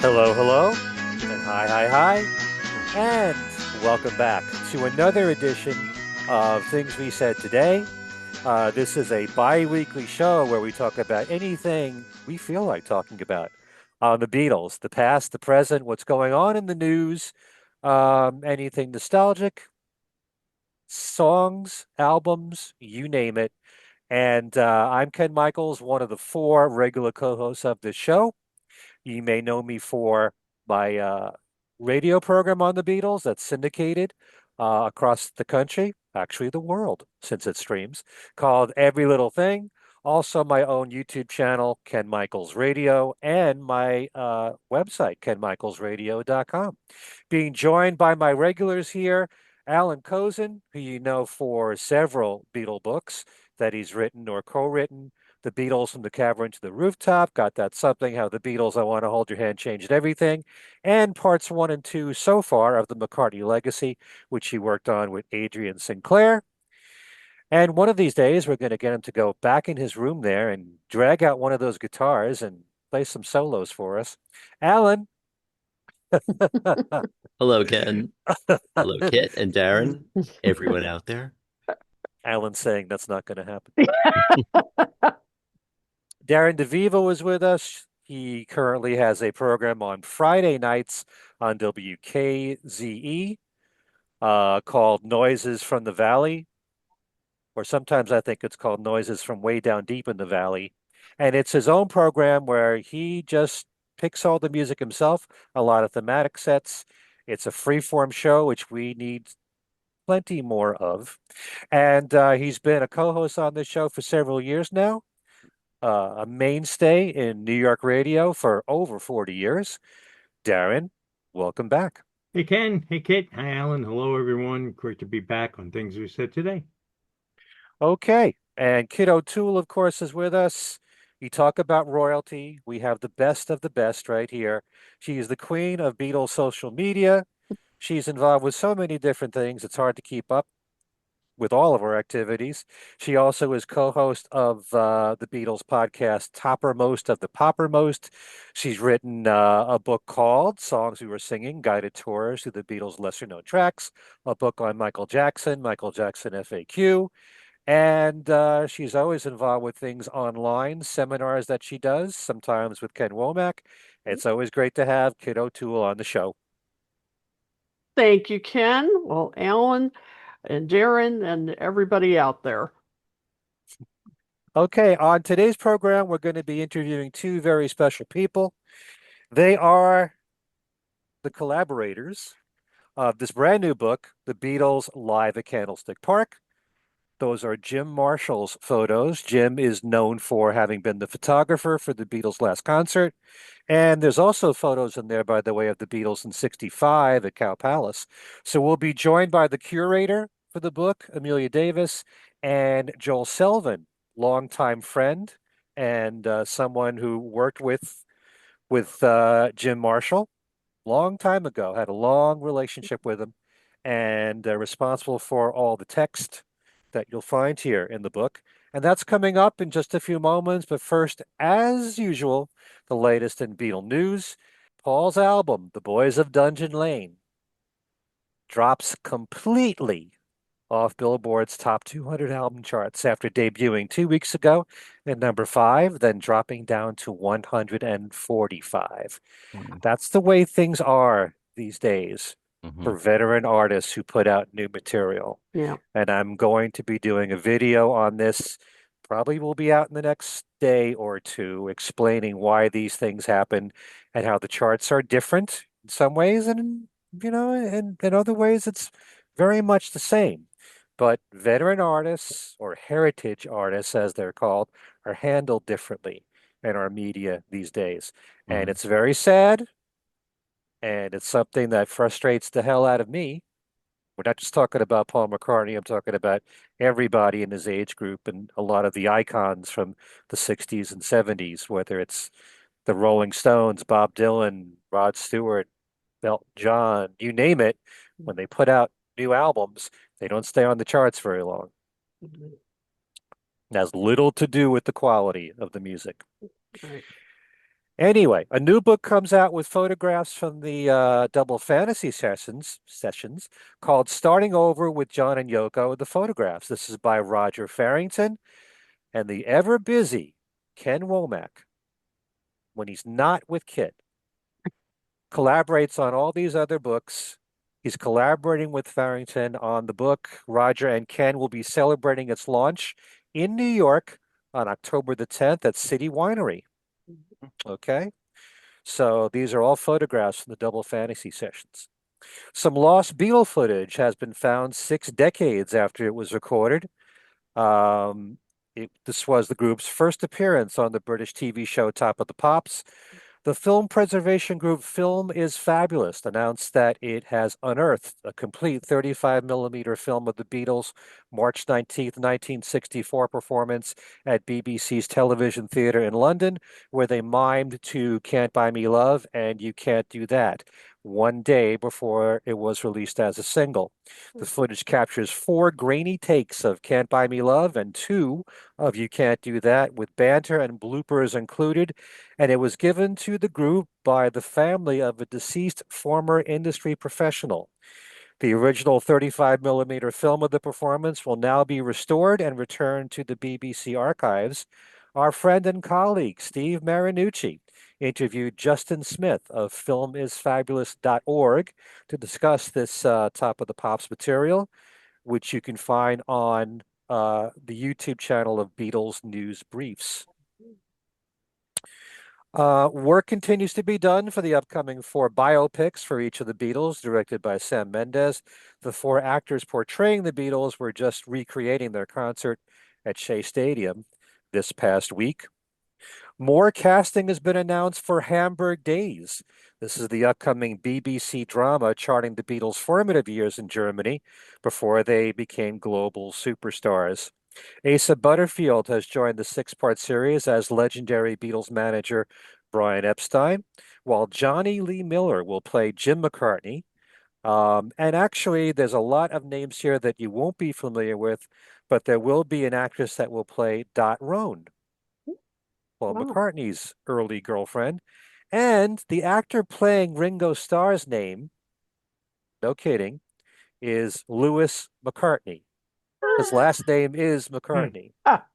Hello, hello, and hi, and welcome back to another edition of Things We Said Today. This is a bi-weekly show where we talk about anything we feel like talking about on the Beatles, the past, the present, what's going on in the news, anything nostalgic, songs, albums, you name it. And I'm Ken Michaels, one of the four regular co-hosts of this show. You may know me for my radio program on the Beatles that's syndicated across the country, actually the world, since it streams, called Every Little Thing. Also, my own YouTube channel, Ken Michaels Radio, and my website, kenmichaelsradio.com. Being joined by my regulars here, Allan Kozinn, who you know for several Beatle books that he's written or co-written. The Beatles from the Cavern to the Rooftop, got that something, how the Beatles, I Want to Hold Your Hand changed everything, and parts one and two so far of the McCartney Legacy, which he worked on with Adrian Sinclair. And one of these days, we're going to get him to go back in his room there and drag out one of those guitars and play some solos for us. Alan. Hello, Ken. Hello, Kit and Darren, everyone out there. Alan's saying that's not going to happen. Darren DeVivo is with us. He currently has a program on Friday nights on WKZE called Noises from the Valley, or sometimes I think it's called Noises from Way Down Deep in the Valley. And it's his own program where he just picks all the music himself, a lot of thematic sets. It's a free-form show, which we need plenty more of. And he's been a co-host on this show for several years now, a mainstay in New York radio for over 40 years. Darren, welcome back. Hey Ken, hey Kit, hi Alan, hello everyone. Great to be back on Things We Said Today. Okay. And Kid O'Toole, of course, is with us. You talk about royalty. We have the best of the best right here. She is the queen of Beatles social media. She's involved with so many different things. It's hard to keep up with all of her activities. She also is co-host of the Beatles podcast, Toppermost of the Poppermost. She's written a book called Songs We Were Singing, Guided Tours through the Beatles' lesser-known tracks, a book on Michael Jackson FAQ, and she's always involved with things online, seminars that she does, sometimes with Ken Womack. It's always great to have Kid O'Toole on the show. Thank you, Ken. Well, Alan and Darren and everybody out there. Okay, on today's program, we're going to be interviewing two very special people. They are the collaborators of this brand new book, The Beatles Live at Candlestick Park. Those are Jim Marshall's photos. Jim is known for having been the photographer for the Beatles' last concert. And there's also photos in there, by the way, of the Beatles in '65 at Cow Palace. So we'll be joined by the curator for the book, Amelia Davis, and Joel Selvin, longtime friend and someone who worked with Jim Marshall long time ago, had a long relationship with him, and responsible for all the text that you'll find here in the book. And that's coming up in just a few moments. But first, as usual, the latest in Beatle news. Paul's album, The Boys of Dungeon Lane, drops completely off Billboard's top 200 album charts after debuting 2 weeks ago at number five, then dropping down to 145. Wow. That's the way things are these days hmm for veteran artists who put out new material. Yeah. And I'm going to be doing a video on this. Probably will be out in the next day or two, explaining why these things happen and how the charts are different in some ways, and in other ways it's very much the same. But veteran artists or heritage artists, as they're called, are handled differently in our media these days. And hmm it's very sad, and it's something that frustrates the hell out of me. We're not just talking about Paul McCartney, I'm talking about everybody in his age group and a lot of the icons from the 60s and 70s, whether it's the Rolling Stones, Bob Dylan, Rod Stewart, Elton John, you name it. When they put out new albums, they don't stay on the charts very long. It has little to do with the quality of the music. Right. Anyway, a new book comes out with photographs from the double fantasy sessions called Starting Over with John and Yoko, the photographs. This is by Roger Farrington and the ever busy Ken Womack, when he's not with Kit, collaborates on all these other books. He's collaborating with Farrington on the book. Roger and Ken will be celebrating its launch in New York on October the 10th at City Winery. Okay. So these are all photographs from the double fantasy sessions. Some lost Beatle footage has been found 6 decades after it was recorded. This was the group's first appearance on the British TV show Top of the Pops. The film preservation group Film is Fabulous announced that it has unearthed a complete 35mm film of the Beatles' March 19th, 1964 performance at BBC's Television Theatre in London, where they mimed to Can't Buy Me Love and You Can't Do That, one day before it was released as a single. The footage captures 4 grainy takes of Can't Buy Me Love and 2 of You Can't Do That, with banter and bloopers included, and it was given to the group by the family of a deceased former industry professional. The original 35mm film of the performance will now be restored and returned to the BBC archives. Our friend and colleague, Steve Marinucci, interviewed Justin Smith of filmisfabulous.org to discuss this Top of the Pops material, which you can find on the YouTube channel of Beatles News Briefs. Work continues to be done for the upcoming 4 biopics for each of the Beatles, directed by Sam Mendes. The 4 actors portraying the Beatles were just recreating their concert at Shea Stadium this past week. More casting has been announced for Hamburg Days. This is the upcoming BBC drama charting the Beatles' formative years in Germany before they became global superstars. Asa Butterfield has joined the 6-part series as legendary Beatles manager Brian Epstein, while Johnny Lee Miller will play Jim McCartney. And actually, there's a lot of names here that you won't be familiar with, but there will be an actress that will play Dot Roan, Paul Wow. McCartney's early girlfriend. And the actor playing Ringo Starr's name, no kidding, is Lewis McCartney. His last name is McCartney. Ah,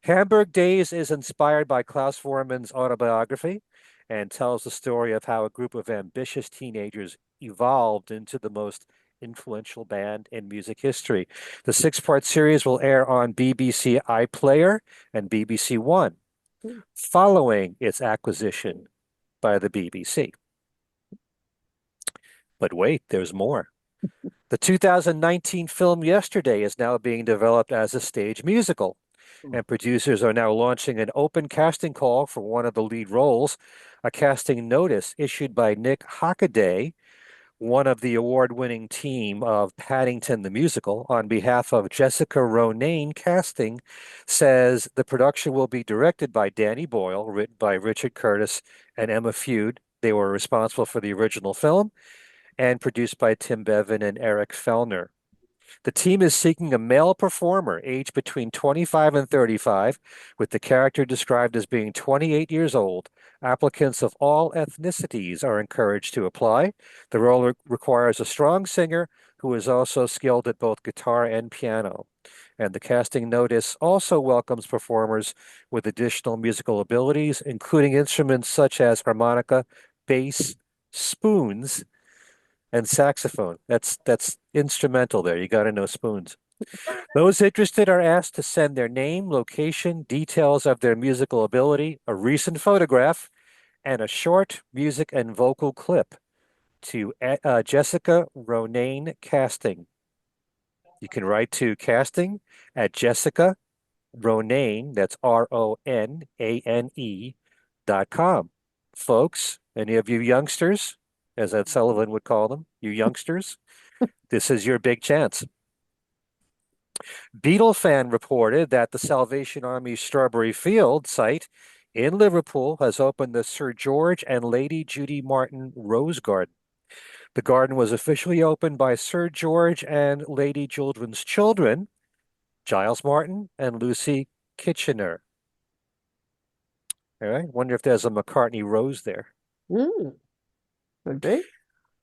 Hamburg Days is inspired by Klaus Vormann's autobiography and tells the story of how a group of ambitious teenagers evolved into the most influential band in music history. The 6-part series will air on BBC iPlayer and BBC One, following its acquisition by the BBC. But wait, there's more. The 2019 film Yesterday is now being developed as a stage musical, and producers are now launching an open casting call for one of the lead roles. A casting notice issued by Nick Hockaday, one of the award-winning team of Paddington the Musical, on behalf of Jessica Ronayne Casting, says the production will be directed by Danny Boyle, written by Richard Curtis and Emma Feud. They were responsible for the original film, and produced by Tim Bevan and Eric Fellner. The team is seeking a male performer aged between 25 and 35, with the character described as being 28 years old. Applicants of all ethnicities are encouraged to apply. The role requires a strong singer who is also skilled at both guitar and piano. And the casting notice also welcomes performers with additional musical abilities, including instruments such as harmonica, bass, spoons, and saxophone. That's instrumental there. You got to know spoons. Those interested are asked to send their name, location, details of their musical ability, a recent photograph, and a short music and vocal clip to Jessica Ronayne Casting. You can write to casting at Jessica Ronayne, that's RONANE.com. Folks, any of you youngsters, as Ed Sullivan would call them, you youngsters, this is your big chance. Beatle Fan reported that the Salvation Army's Strawberry Field site in Liverpool has opened the Sir George and Lady Judy Martin Rose Garden. The garden was officially opened by Sir George and Lady Juldrin's children, Giles Martin and Lucy Kitchener. All right. Wonder if there's a McCartney Rose there. Mm, could be.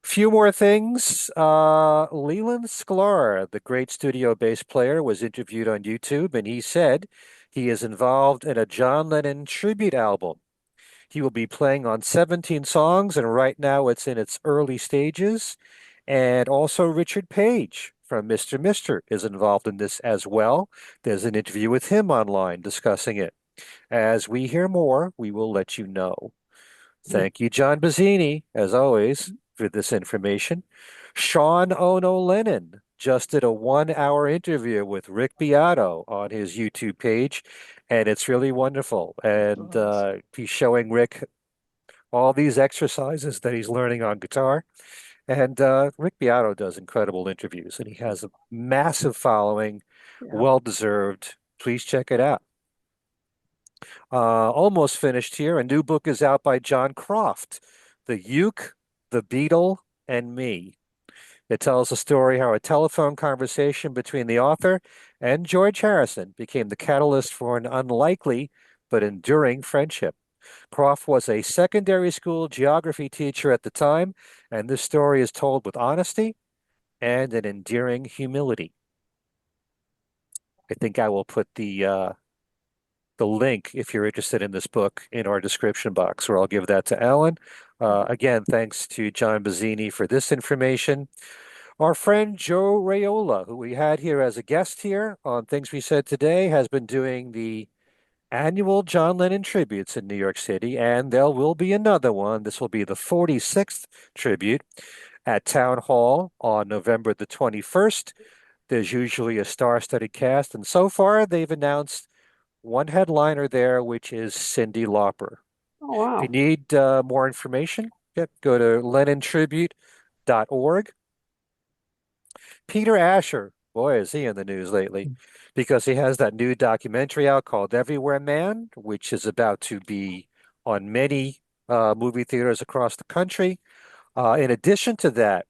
Few more things. Leland Sklar, the great studio bass player, was interviewed on YouTube, and he said he is involved in a John Lennon tribute album. He will be playing on 17 songs, and right now it's in its early stages. And also Richard Page from Mr. Mister is involved in this as well. There's an interview with him online discussing it. As we hear more, we will let you know. Thank you, John Bazzini, as always, for this information. Sean Ono Lennon just did a 1 hour interview with Rick Beato on his YouTube page, and it's really wonderful. And he's showing Rick all these exercises that he's learning on guitar. And Rick Beato does incredible interviews, and he has a massive following, Yeah. well deserved. Please check it out. Almost finished here. A new book is out by John Croft, The Uke, the Beatle, and Me. It tells the story how a telephone conversation between the author and George Harrison became the catalyst for an unlikely but enduring friendship. Croft was a secondary school geography teacher at the time, and this story is told with honesty and an endearing humility. I think I will put the link, if you're interested in this book, in our description box, or I'll give that to Alan. Again, thanks to John Bazzini for this information. Our friend Joe Raiola, who we had here as a guest here on Things We Said Today, has been doing the annual John Lennon tributes in New York City, and there will be another one. This will be the 46th tribute at Town Hall on November the 21st. There's usually a star-studded cast, and so far they've announced one headliner there, which is Cyndi Lauper. Oh, If you wow. need more information, go to lennontribute.org. Peter Asher, boy, is he in the news lately because he has that new documentary out called Everywhere Man, which is about to be on many movie theaters across the country. In addition to that,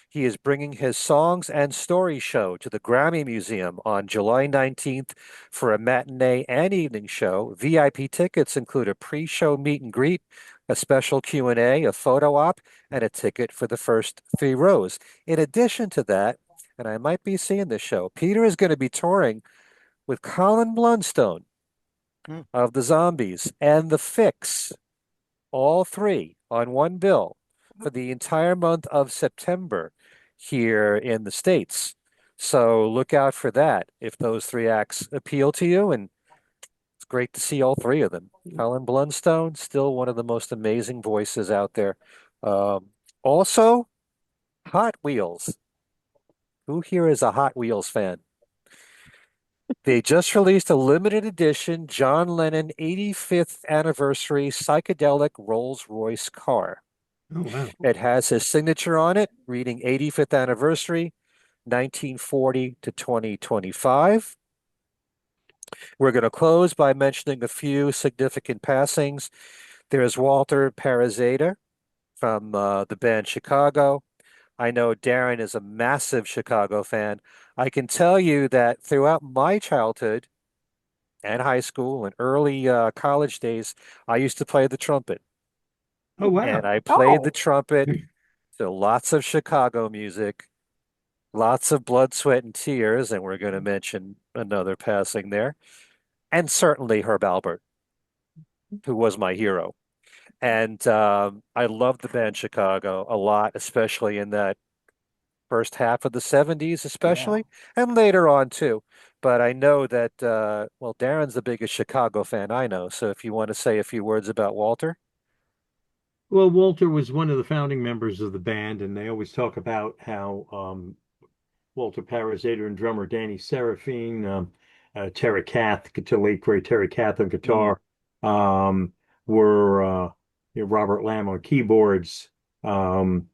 he is bringing his Songs and Stories show to the Grammy Museum on July 19th for a matinee and evening show. VIP tickets include a pre-show meet and greet, a special Q&A, a photo op, and a ticket for the first 3 rows. In addition to that, and I might be seeing this show, Peter is going to be touring with Colin Blunstone of the Zombies and The Fix, all three on one bill for the entire month of September here in the States. So look out for that if those three acts appeal to you. And it's great to see all three of them. Colin Blunstone, still one of the most amazing voices out there. Also, Hot Wheels. Who here is a Hot Wheels fan? They just released a limited edition John Lennon 85th anniversary psychedelic Rolls-Royce car. Oh, wow. It has his signature on it, reading 85th anniversary, 1940 to 2025. We're going to close by mentioning a few significant passings. There's Walter Parazeda from the band Chicago. I know Darren is a massive Chicago fan. I can tell you that throughout my childhood and high school and early college days, I used to play the trumpet. Oh, wow. And I played the Oh, trumpet to lots of Chicago music, lots of blood, sweat, and tears. And we're going to mention another passing there. And certainly Herb Albert, who was my hero. And I loved the band Chicago a lot, especially in that first half of the 70s, especially, and later on too. But I know that, well, Darren's the biggest Chicago fan I know. So if you want to say a few words about Walter. Well, Walter was one of the founding members of the band, and they always talk about how Walter Parazeder and drummer Danny Serafine, Terry Kath, late great Terry Kath on guitar, were Robert Lamb on keyboards, and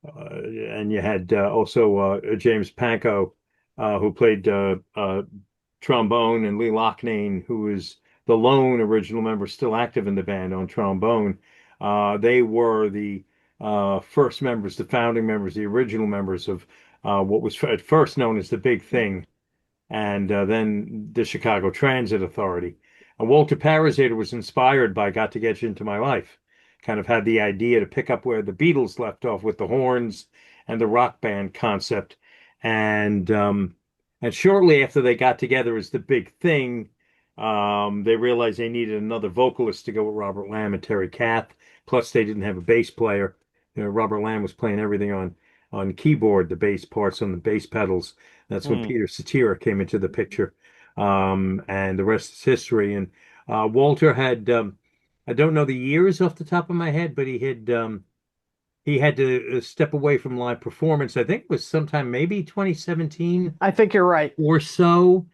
you had also James Pankow, who played trombone, and Lee Loughnane, who is the lone original member still active in the band on trombone. They were the first members, the founding members, the original members of what was at first known as the Big Thing, and then the Chicago Transit Authority. Walter Parazater was inspired by Got to Get You Into My Life. Kind of had the idea to pick up where the Beatles left off with the horns and the rock band concept. And shortly after they got together as the big thing, they realized they needed another vocalist to go with Robert Lamb and Terry Kath. Plus, they didn't have a bass player. Robert Lamb was playing everything on keyboard, the bass parts on the bass pedals. That's when Peter Cetera came into the picture, and the rest is history. And Walter had, I don't know the years off the top of my head, but he had to step away from live performance. I think it was sometime maybe 2017 I think you're right. or so.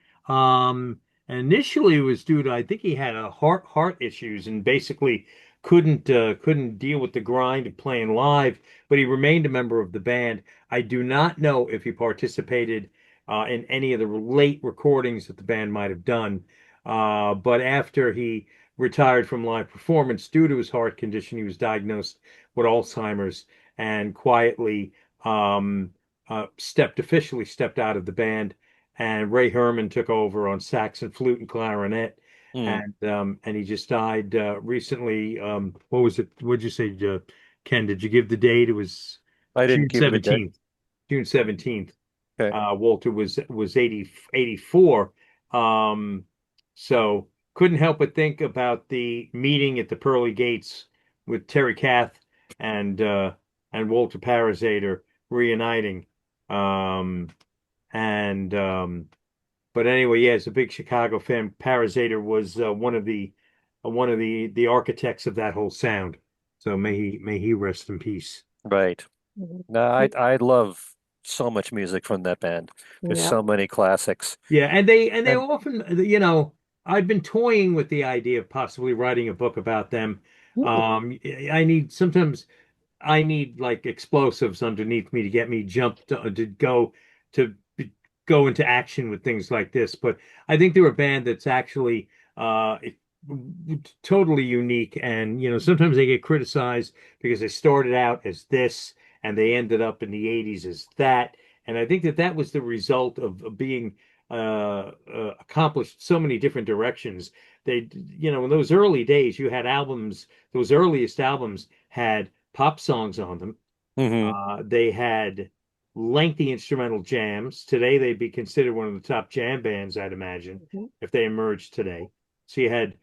Initially, it was due to, I think he had a heart issues and basically couldn't deal with the grind of playing live, but he remained a member of the band. I do not know if he participated in any of the late recordings that the band might have done. But after he retired from live performance due to his heart condition, he was diagnosed with Alzheimer's and quietly officially stepped out of the band, and Ray Herman took over on sax and flute and clarinet. And he just died recently. What was it? What'd you say, Ken? Did you give the date? It was I June didn't give it a date. 17th. June 17th. Okay. Walter was 84. So couldn't help but think about the meeting at the pearly gates with Terry Kath and Walter Parazater reuniting. But anyway, yeah, as a big Chicago fan, Parazater was one of the architects of that whole sound. So may he rest in peace. Right. No, I love so much music from that band. There's Yeah. so many classics. Yeah, and they And often, I've been toying with the idea of possibly writing a book about them. Sometimes I need like explosives underneath me to get me jumped to go into action with things like this. But I think they're a band that's actually totally unique. And sometimes they get criticized because they started out as this and they ended up in the 80s as that. And I think that was the result of being accomplished so many different directions. They, in those early days, you had albums, those earliest albums had pop songs on them. They had lengthy instrumental jams. Today, they'd be considered one of the top jam bands, I'd imagine, if they emerged today. So you had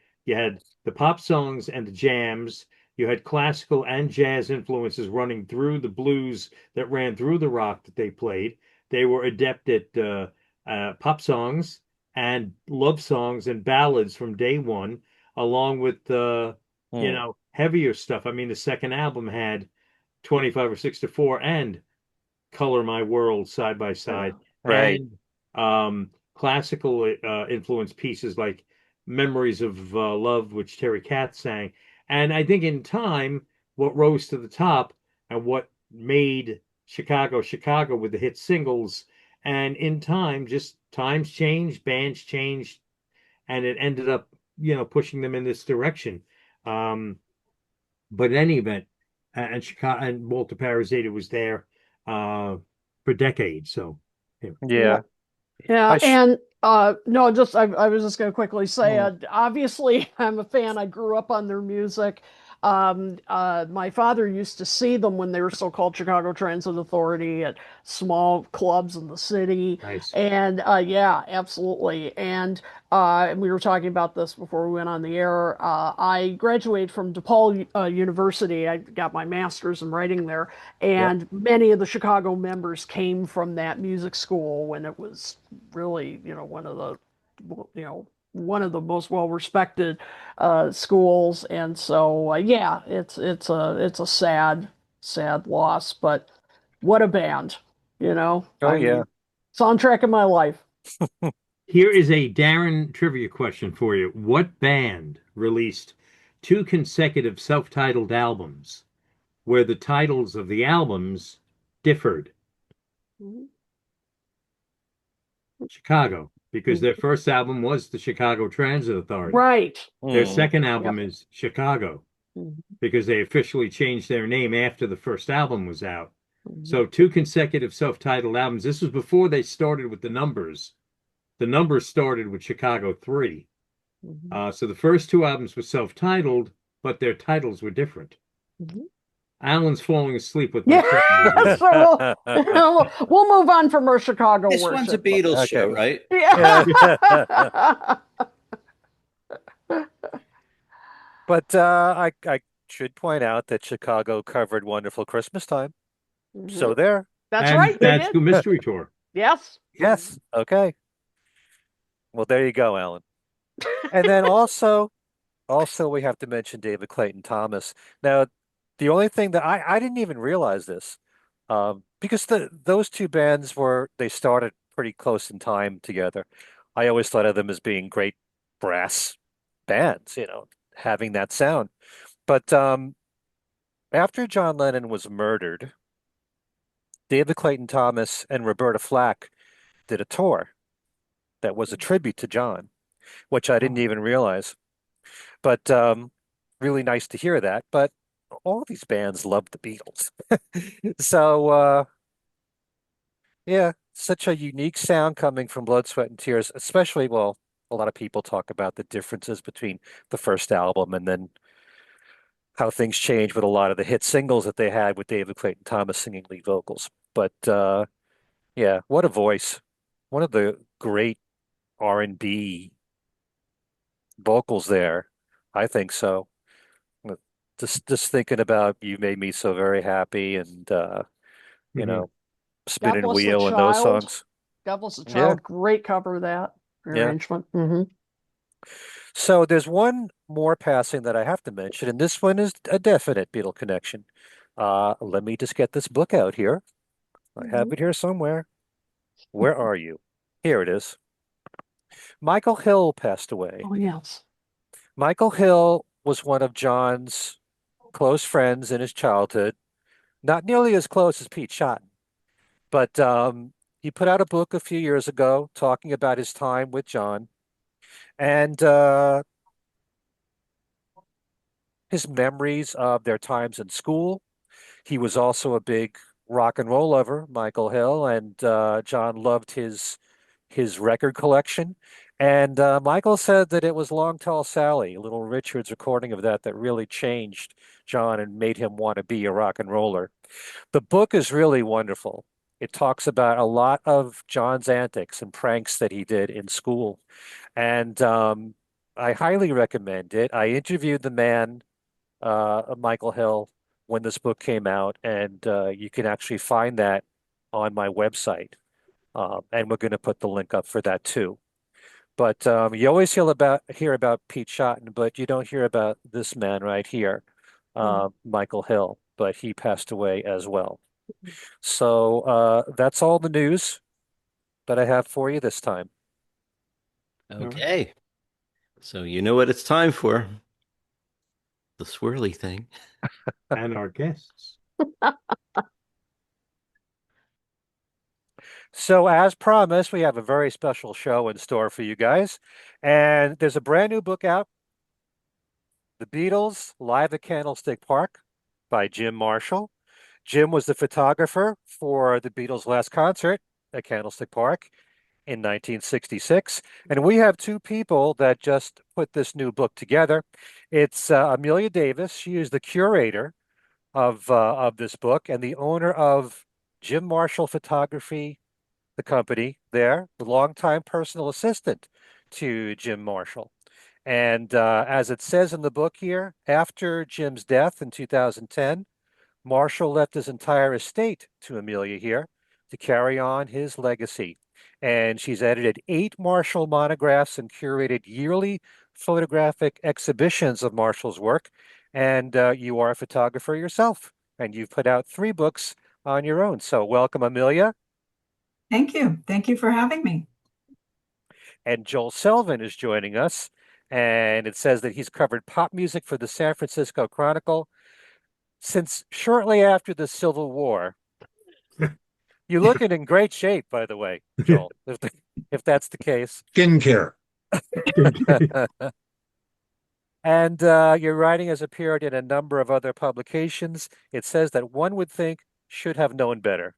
the pop songs and the jams. You had classical and jazz influences running through the blues that ran through the rock that they played. They were adept at pop songs and love songs and ballads from day one, along with heavier stuff. I mean, the second album had 25 or 6 to 4 and Color My World side by side, Right. and classical influence pieces like Memories of Love, which Terry Kath sang. And I think in time, what rose to the top and what made Chicago Chicago with the hit singles, and in time, just times changed, bands changed, and it ended up, pushing them in this direction. But in any event, and Chicago and Walter Parazater was there for decades. So Yeah. Yeah, sh- and no, just I was just going to quickly say, obviously, I'm a fan. I grew up on their music. My father used to see them when they were still called Chicago Transit Authority at small clubs in the city. nice. And yeah, absolutely. And we were talking about this before we went on the air. I graduated from DePaul University. I got my master's in writing there, and many of the Chicago members came from that music school when it was really, one of the most well-respected schools. And so, yeah, it's a sad loss, but what a band, Oh, I yeah. mean, soundtrack of my life. Here is a Darren trivia question for you. What band released 2 consecutive self-titled albums where the titles of the albums differed? Chicago, because their first album was the Chicago Transit Authority. Right. Their second album is Chicago, because they officially changed their name after the first album was out. So 2 consecutive self-titled albums. This was before they started with the numbers. The numbers started with Chicago 3. Mhm. So the first two albums were self-titled, but their titles were different. Mhm. Alan's falling asleep with my Yeah, phone right here. so we'll move on from our Chicago This one's a worship. Beatles Okay. show, right? Yeah. Yeah. But I should point out that Chicago covered Wonderful Christmas Time. So Mhm. there. That's And right, they that's did. the mystery tour. Yes. Yes. Okay. Well, there you go, Alan. And then also we have to mention David Clayton Thomas. Now, the only thing that I didn't even realize this, because those two bands they started pretty close in time together. I always thought of them as being great brass bands, having that sound. But after John Lennon was murdered, David Clayton Thomas and Roberta Flack did a tour that was a tribute to John, which I didn't Oh. even realize. But really nice to hear that. But all these bands love the Beatles. So yeah, such a unique sound coming from Blood, Sweat, and Tears, especially, well, a lot of people talk about the differences between the first album and then how things changed with a lot of the hit singles that they had with David Clayton Thomas singing lead vocals. But yeah, what a voice. One of the great R&B vocals there. I think so. Uh, just thinking about You Made Me So Very Happy and you Mhm. know, God Spinning bless the Wheel and those child. songs. God bless the Yeah, child. Great cover of that yeah. arrangement. So there's one more passing that I have to mention, and this one is a definite Beatle connection. Let me just get this book out here. I have Mhm. it here somewhere. Where are you? Here it is. Michael Hill passed away. Oh, yes. Michael Hill was one of John's close friends in his childhood, not nearly as close as Pete Shotton, but he put out a book a few years ago talking about his time with John and his memories of their times in school. He was also a big rock and roll lover, Michael Hill, and John loved his record collection. And Michael said that it was Long Tall Sally, Little Richard's recording of that really changed John and made him want to be a rock and roller. The book is really wonderful. It talks about a lot of John's antics and pranks that he did in school. And I highly recommend it. I interviewed the man, Michael Hill, when this book came out, and you can actually find that on my website. And we're going to put the link up for that too. But you always hear about Pete Shotton, but you don't hear about this man right here, Michael Hill. But he passed away as well. So that's all the news that I have for you this time. All right. Okay. So you know what it's time for. The swirly thing. And our guests. So, as promised, we have a very special show in store for you guys. And there's a brand new book out, The Beatles Live at Candlestick Park by Jim Marshall. Jim was the photographer for the Beatles' last concert at Candlestick Park in 1966. And we have two people that just put this new book together. It's Amelia Davis. She is the curator of this book and the owner of Jim Marshall Photography, the company there, the longtime personal assistant to Jim Marshall. And as it says in the book here, after Jim's death in 2010, Marshall left his entire estate to Amelia here to carry on his legacy. And she's edited 8 Marshall monographs and curated yearly photographic exhibitions of Marshall's work. And you are a photographer yourself, and you've put out 3 books on your own. So welcome, Amelia. Thank you. Thank you for having me. And Joel Selvin is joining us. And it says that he's covered pop music for the San Francisco Chronicle since shortly after the Civil War. You're looking in great shape, by the way, Joel, if that's the case. Skincare. And your writing has appeared in a number of other publications. It says that one would think should have known better.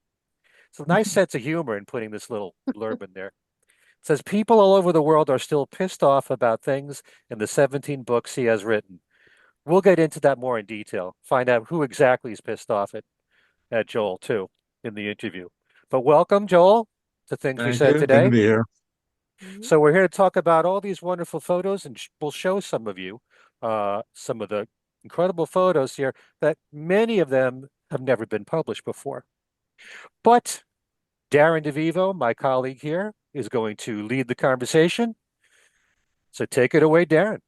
It's a nice sense of humor in putting this little blurb in there. says people all over the world are still pissed off about things in the 17 books he has written. We'll get into that more in detail, find out who exactly is pissed off at Joel, too, in the interview. But welcome, Joel, to Things We Thank Said you. Good Today. to be here. So we're here to talk about all these wonderful photos, and we'll show some of you some of the incredible photos here that many of them have never been published before. But Darren DeVivo, my colleague here, is going to lead the conversation. So take it away, Darren.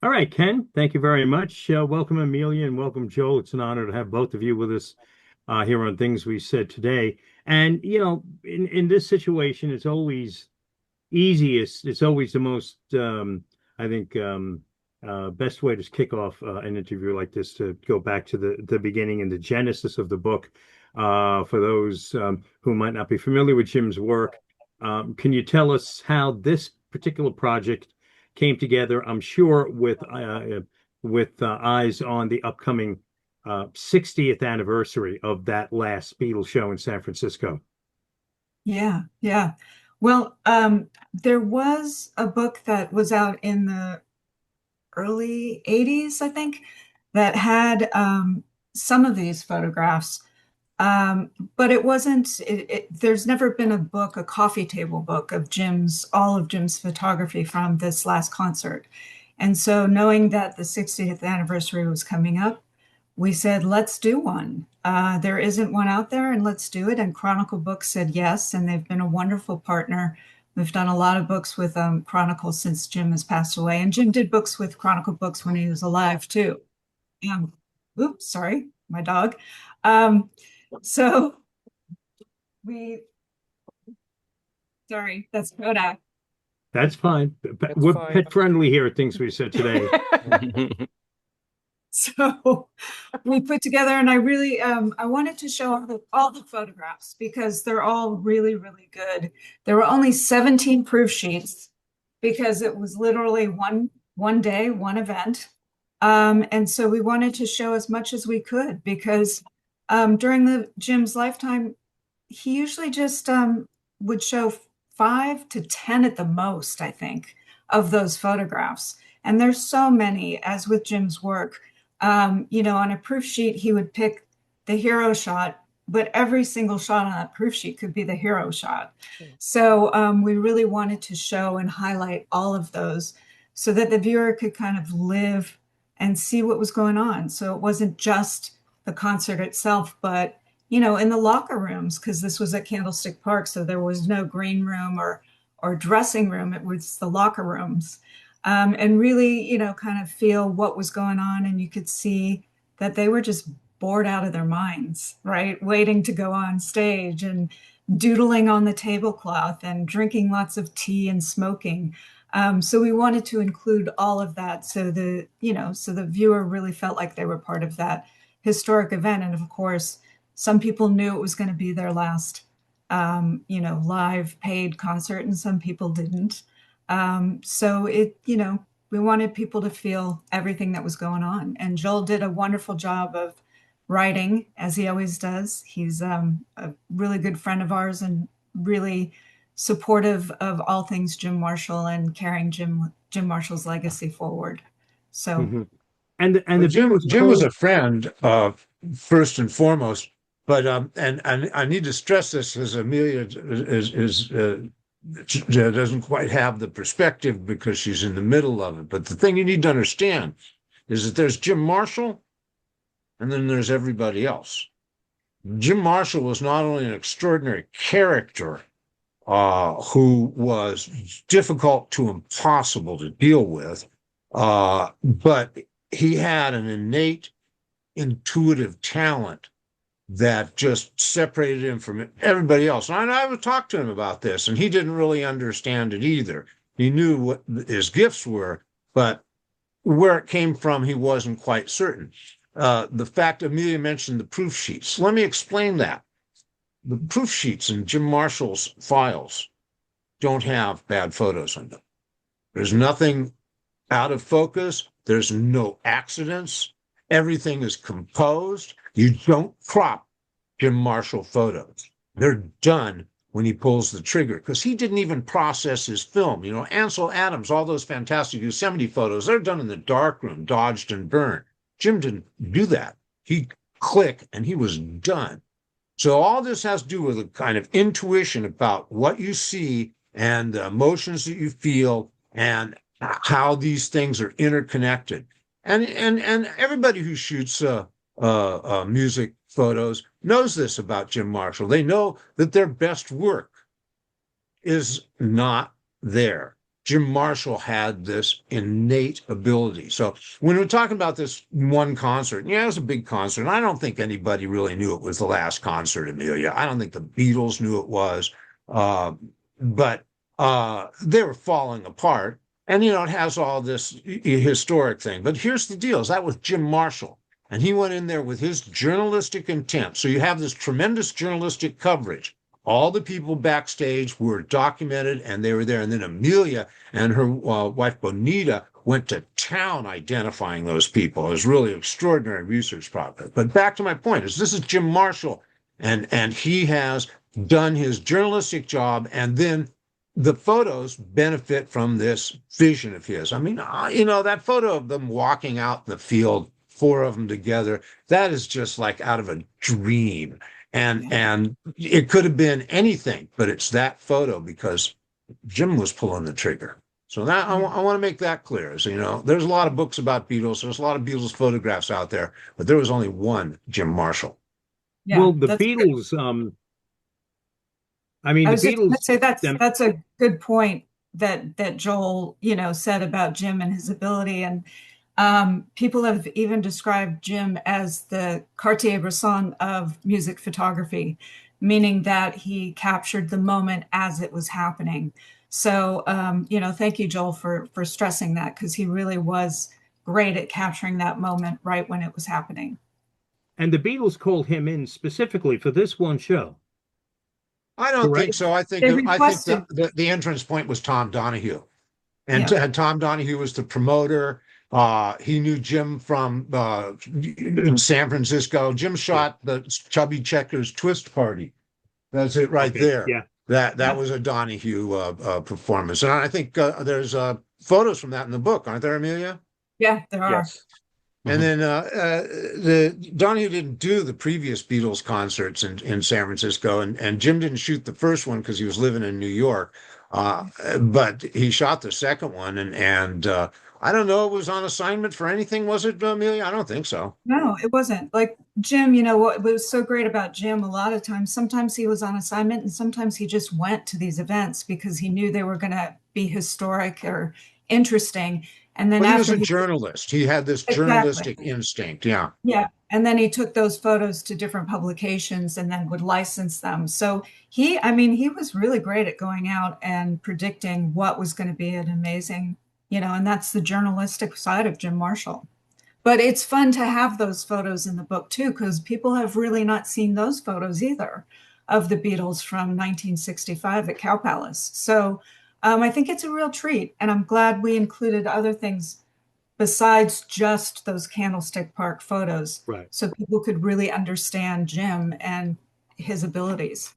All right, Ken, thank you very much. Welcome, Amelia, and welcome, Joel. It's an honor to have both of you with us here on Things We Said Today. And, you know, in this situation, it's always easiest. It's always the most, I think, best way to kick off an interview like this to go back to the beginning and the genesis of the book. For those who might not be familiar with Jim's work, can you tell us how this particular project came together? I'm sure with eyes on the upcoming 60th anniversary of that last Beatles show in San Francisco. Yeah, yeah. Well, there was a book that was out in the early 80s, I think, that had some of these photographs. But it wasn't, there's never been a book, a coffee table book of all of Jim's photography from this last concert. And so knowing that the 60th anniversary was coming up, we said, let's do one. There isn't one out there, and let's do it. And Chronicle Books said yes, and they've been a wonderful partner. We've done a lot of books with Chronicle since Jim has passed away. And Jim did books with Chronicle Books when he was alive, too. Oops, sorry, my dog. So sorry, that's Kodak. That's fine. We're pet friendly here at Things We Said Today. So we put together, and I really, I wanted to show all the photographs because they're all really, really good. There were only 17 proof sheets because it was literally one day, one event. And so we wanted to show as much as we could because during Jim's lifetime, he usually just would show 5 to 10 at the most, I think, of those photographs. And there's so many, as with Jim's work. You know, on a proof sheet, he would pick the hero shot, but every single shot on that proof sheet could be the hero shot. So we really wanted to show and highlight all of those so that the viewer could kind of live and see what was going on. So it wasn't just the concert itself, but, you know, in the locker rooms, because this was at Candlestick Park, so there was no green room or dressing room. It was the locker rooms. And really, you know, kind of feel what was going on. And you could see that they were just bored out of their minds, right? Waiting to go on stage and doodling on the tablecloth and drinking lots of tea and smoking. So we wanted to include all of that so the viewer really felt like they were part of that historic event. And of course, some people knew it was going to be their last, live paid concert, and some people didn't. So we wanted people to feel everything that was going on. And Joel did a wonderful job of writing, as he always does. He's a really good friend of ours and really supportive of all things Jim Marshall and carrying Jim Marshall's legacy forward. So, and Jim was a friend, first and foremost. But and I need to stress this because Amelia doesn't quite have the perspective because she's in the middle of it. But the thing you need to understand is that there's Jim Marshall, and then there's everybody else. Jim Marshall was not only an extraordinary character who was difficult to impossible to deal with, but he had an innate intuitive talent that just separated him from everybody else. And I would talk to him about this, and he didn't really understand it either. He knew what his gifts were, but where it came from, he wasn't quite certain. The fact Amelia mentioned the proof sheets. Let me explain that. The proof sheets in Jim Marshall's files don't have bad photos in them. There's nothing out of focus. There's no accidents. Everything is composed. You don't crop Jim Marshall photos. They're done when he pulls the trigger, because he didn't even process his film. You know, Ansel Adams, all those fantastic Yosemite photos, they're done in the darkroom, dodged and burned. Jim didn't do that. He click and he was done. So all this has to do with a kind of intuition about what you see and the emotions that you feel and how these things are interconnected. And everybody who shoots music photos knows this about Jim Marshall. They know that their best work is not there. Jim Marshall had this innate ability. So when we're talking about this one concert, yeah, it was a big concert. And I don't think anybody really knew it was the last concert, Amelia. I don't think the Beatles knew it was. But they were falling apart. And, you know, it has all this historic thing. But here's the deal, is that was Jim Marshall. And he went in there with his journalistic intent. So you have this tremendous journalistic coverage. All the people backstage were documented and they were there. And then Amelia and her wife Bonita went to town identifying those people. It was really extraordinary research project. But back to my point is this is Jim Marshall, and he has done his journalistic job, and then the photos benefit from this vision of his. I mean, you know, that photo of them walking out in the field, 4 of them together, that is just like out of a dream. And it could have been anything, but it's that photo because Jim was pulling the trigger. So that I want to make that clear. So, you know, there's a lot of books about Beatles. There's a lot of Beatles photographs out there, but there was only one Jim Marshall. Yeah, Well, the that's Beatles, I mean, I the was just going to Beatles, say that's a good point that Joel, you know, said about Jim and his ability. And people have even described Jim as the Cartier-Bresson of music photography, meaning that he captured the moment as it was happening. So, you know, thank you, Joel, for stressing that, because he really was great at capturing that moment right when it was happening. and the Beatles called him in specifically for this one show. I don't think Correct. so. I think They the, requested. the entrance point was Tom Donahue. And Yeah. Tom Donahue was the promoter. He knew Jim from San Francisco. Jim shot the Chubby Checkers Twist Party. That's it right Okay, there. yeah. That was a Donahue performance. And I think there's photos from that in the book, aren't there, Amelia? Yeah, there are. Yes. And then the Donahue didn't do the previous Beatles concerts in San Francisco, and Jim didn't shoot the first one because he was living in New York. But he shot the second one, and I don't know, it was on assignment for anything, was it, Amelia? I don't think so. No, it wasn't. Like Jim, you know, what was so great about Jim, a lot of times, sometimes he was on assignment and sometimes he just went to these events because he knew they were going to be historic or interesting. And then But he was after a journalist. He had this journalistic instinct. Yeah. yeah. And then he took those photos to different publications and then would license them. So I mean, he was really great at going out and predicting what was going to be an amazing, you know, and that's the journalistic side of Jim Marshall. But it's fun to have those photos in the book too, because people have really not seen those photos either of the Beatles from 1965 at Cow Palace. So I think it's a real treat. And I'm glad we included other things besides just those Candlestick Park photos. Right. So people could really understand Jim and his abilities.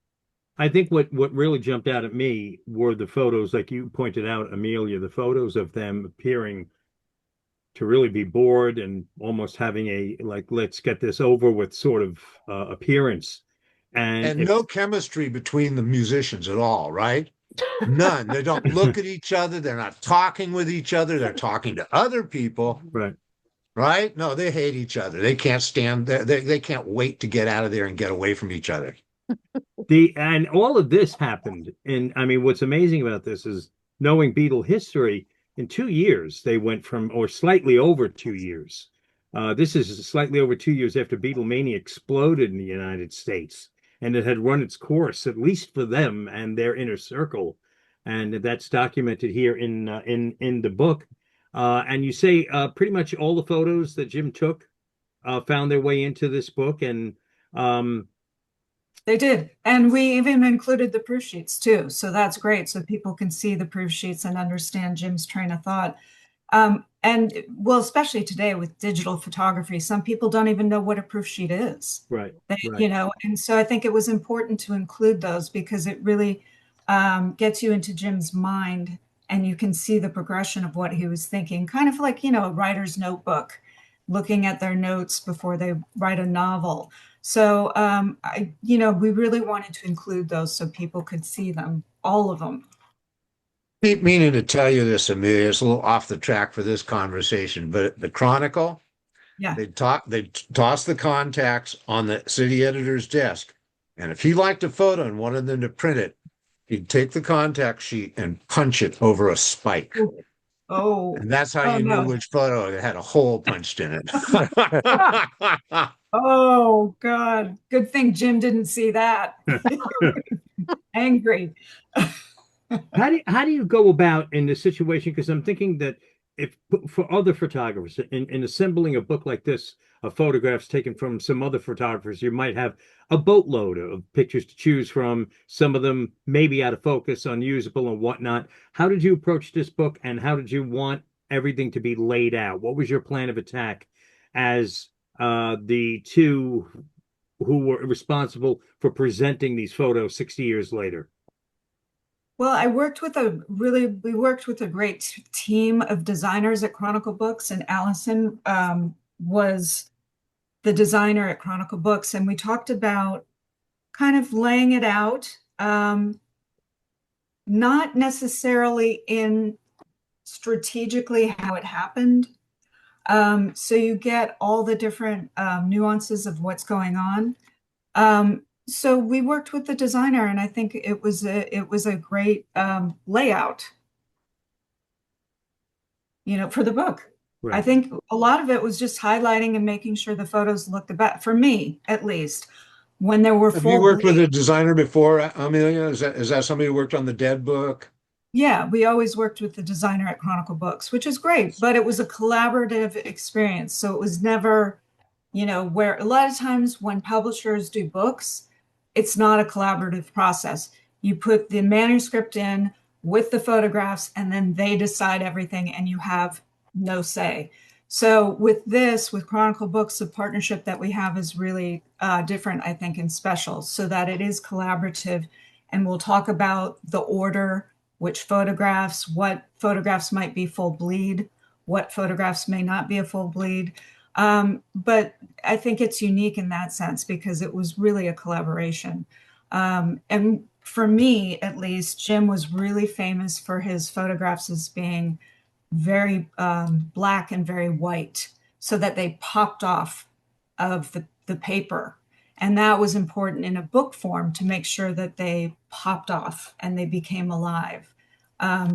I think what really jumped out at me were the photos, like you pointed out, Amelia, the photos of them appearing to really be bored and almost having a, like, let's get this over with sort of appearance. And no chemistry between the musicians at all, right? None. They don't look at each other. They're not talking with each other. They're talking to other people. Right. Right? No, they hate each other. They can't stand there. They can't wait to get out of there and get away from each other. And all of this happened. And I mean, what's amazing about this is knowing Beatle history, in 2 years, they went from, or slightly over 2 years. This is slightly over 2 years after Beatlemania exploded in the United States. And it had run its course, at least for them and their inner circle. And that's documented here in the book. And you say pretty much all the photos that Jim took found their way into this book. And they did. And we even included the proof sheets too. So that's great. So people can see the proof sheets and understand Jim's train of thought. And well, especially today with digital photography, some people don't even know what a proof sheet is. Right. You know, and so I think it was important to include those because it really gets you into Jim's mind and you can see the progression of what he was thinking, kind of like, you know, a writer's notebook, looking at their notes before they write a novel. So, you know, we really wanted to include those so people could see them, all of them. Keep meaning to tell you this, Amelia. It's a little off the track for this conversation, but the Chronicle, Yeah. they toss the contacts on the city editor's desk. And if he liked a photo and wanted them to print it, he'd take the contact sheet and punch it over a spike. Oh, And that's how oh you knew no. which photo it had a hole punched in it. Oh God. Good thing Jim didn't see that. Angry. How do you go about in this situation? Because I'm thinking that if for other photographers in assembling a book like this of photographs taken from some other photographers, you might have a boatload of pictures to choose from, some of them maybe out of focus, unusable and whatnot. How did you approach this book and how did you want everything to be laid out? What was your plan of attack as the two who were responsible for presenting these photos 60 years later? Well, we worked with a great team of designers at Chronicle Books, and Allison was the designer at Chronicle Books. And we talked about kind of laying it out, not necessarily in strategically how it happened. So you get all the different nuances of what's going on. So we worked with the designer, and I think it was a great layout, you know, for the book. Right. I think a lot of it was just highlighting and making sure the photos looked the best, for me at least. When there were Have you full worked with bleed, a designer before, Amelia? Is that somebody who worked on the Dead book? yeah, we always worked with the designer at Chronicle Books, which is great, but it was a collaborative experience. So it was never, you know, where a lot of times when publishers do books, it's not a collaborative process. You put the manuscript in with the photographs and then they decide everything and you have no say. So with this, with Chronicle Books, the partnership that we have is really different, I think, and special so that it is collaborative. And we'll talk about the order, which photographs, what photographs might be full bleed, what photographs may not be a full bleed. But I think it's unique in that sense because it was really a collaboration. And for me, at least, Jim was really famous for his photographs as being very black and very white so that they popped off of the paper. And that was important in a book form to make sure that they popped off and they became alive.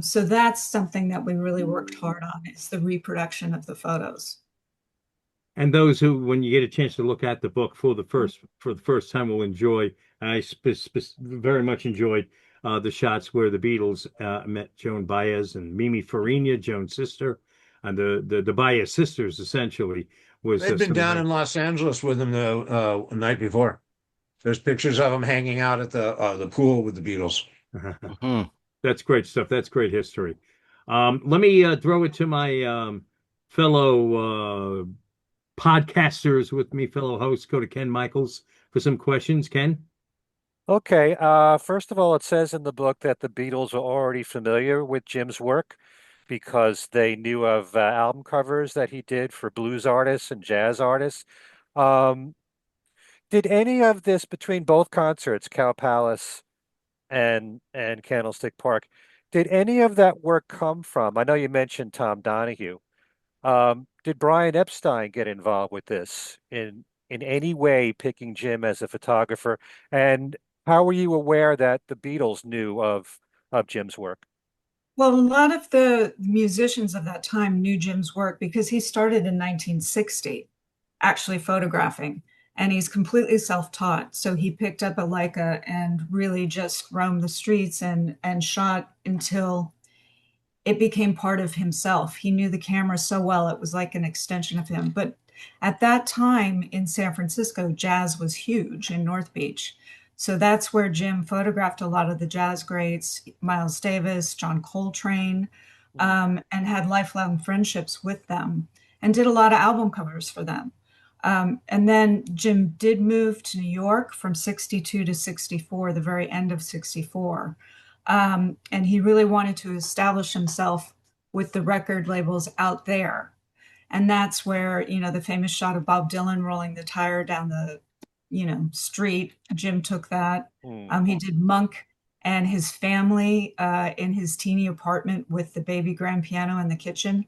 So that's something that we really worked hard on is the reproduction of the photos. And those who, when you get a chance to look at the book for the first time, will enjoy. I very much enjoyed the shots where the Beatles met Joan Baez and Mimi Farina, Joan's sister, and the Baez sisters essentially was. They'd been down in Los Angeles with him the night before. There's pictures of him hanging out at the pool with the Beatles. Mhm. That's great stuff. That's great history. Let me throw it to my fellow podcasters with me, fellow hosts. Go to Ken Michaels for some questions. Ken? Okay. First of all, it says in the book that the Beatles are already familiar with Jim's work because they knew of album covers that he did for blues artists and jazz artists. Um, did any of this between both concerts, Cow Palace and Candlestick Park, did any of that work come from? I know you mentioned Tom Donahue. Did Brian Epstein get involved with this in any way, picking Jim as a photographer? And how were you aware that the Beatles knew of Jim's work? Well, a lot of the musicians of that time knew Jim's work because he started in 1960, actually photographing, and he's completely self-taught. So he picked up a Leica and really just roamed the streets and shot until it became part of himself. He knew the camera so well, it was like an extension of him. But at that time in San Francisco, jazz was huge in North Beach. So that's where Jim photographed a lot of the jazz greats, Miles Davis, John Coltrane. and had lifelong friendships with them and did a lot of album covers for them. And then Jim did move to New York from 62 to 64, the very end of 64. And he really wanted to establish himself with the record labels out there. And that's where, the famous shot of Bob Dylan rolling the tire down the, street. Jim took that. He did Monk and his family in his teeny apartment with the baby grand piano in the kitchen.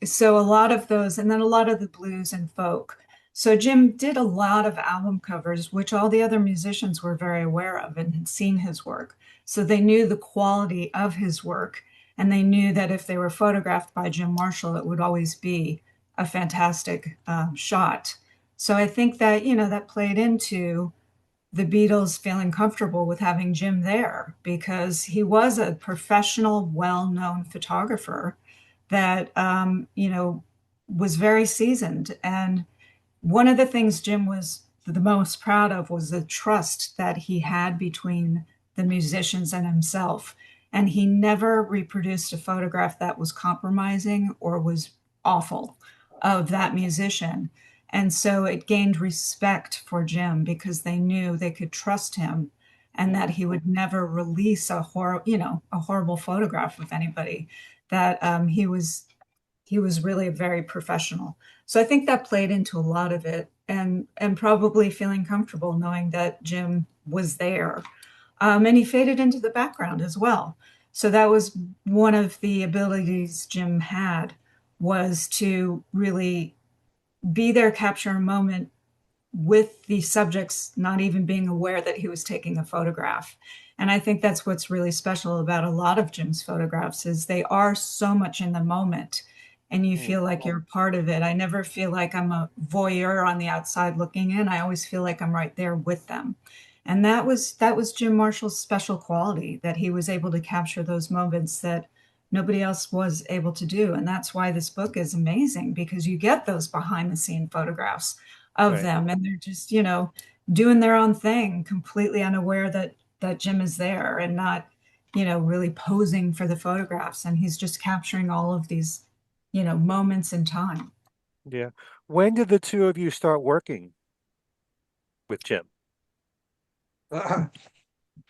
So a lot of those, and then a lot of the blues and folk. So Jim did a lot of album covers, which all the other musicians were very aware of and had seen his work. So they knew the quality of his work, and they knew that if they were photographed by Jim Marshall, it would always be a fantastic shot. So I think that, that played into the Beatles feeling comfortable with having Jim there because he was a professional, well-known photographer that, was very seasoned. And one of the things Jim was the most proud of was the trust that he had between the musicians and himself. And he never reproduced a photograph that was compromising or was awful of that musician. And so it gained respect for Jim because they knew they could trust him and that he would never release a horrible photograph of anybody. That he was really very professional. So I think that played into a lot of it, and probably feeling comfortable knowing that Jim was there, and he faded into the background as well. So that was one of the abilities Jim had, was to really be there, capture a moment with the subjects not even being aware that he was taking a photograph. And I think that's what's really special about a lot of Jim's photographs is they are so much in the moment and you feel like you're part of it. I never feel like I'm a voyeur on the outside looking in. I always feel like I'm right there with them. And that was Jim Marshall's special quality, that he was able to capture those moments that nobody else was able to do. And that's why this book is amazing, because you get those behind the scene photographs of them and they're just, doing their own thing, completely unaware that Jim is there and not, really posing for the photographs. And he's just capturing all of these, moments in time. Yeah. When did the two of you start working with Jim?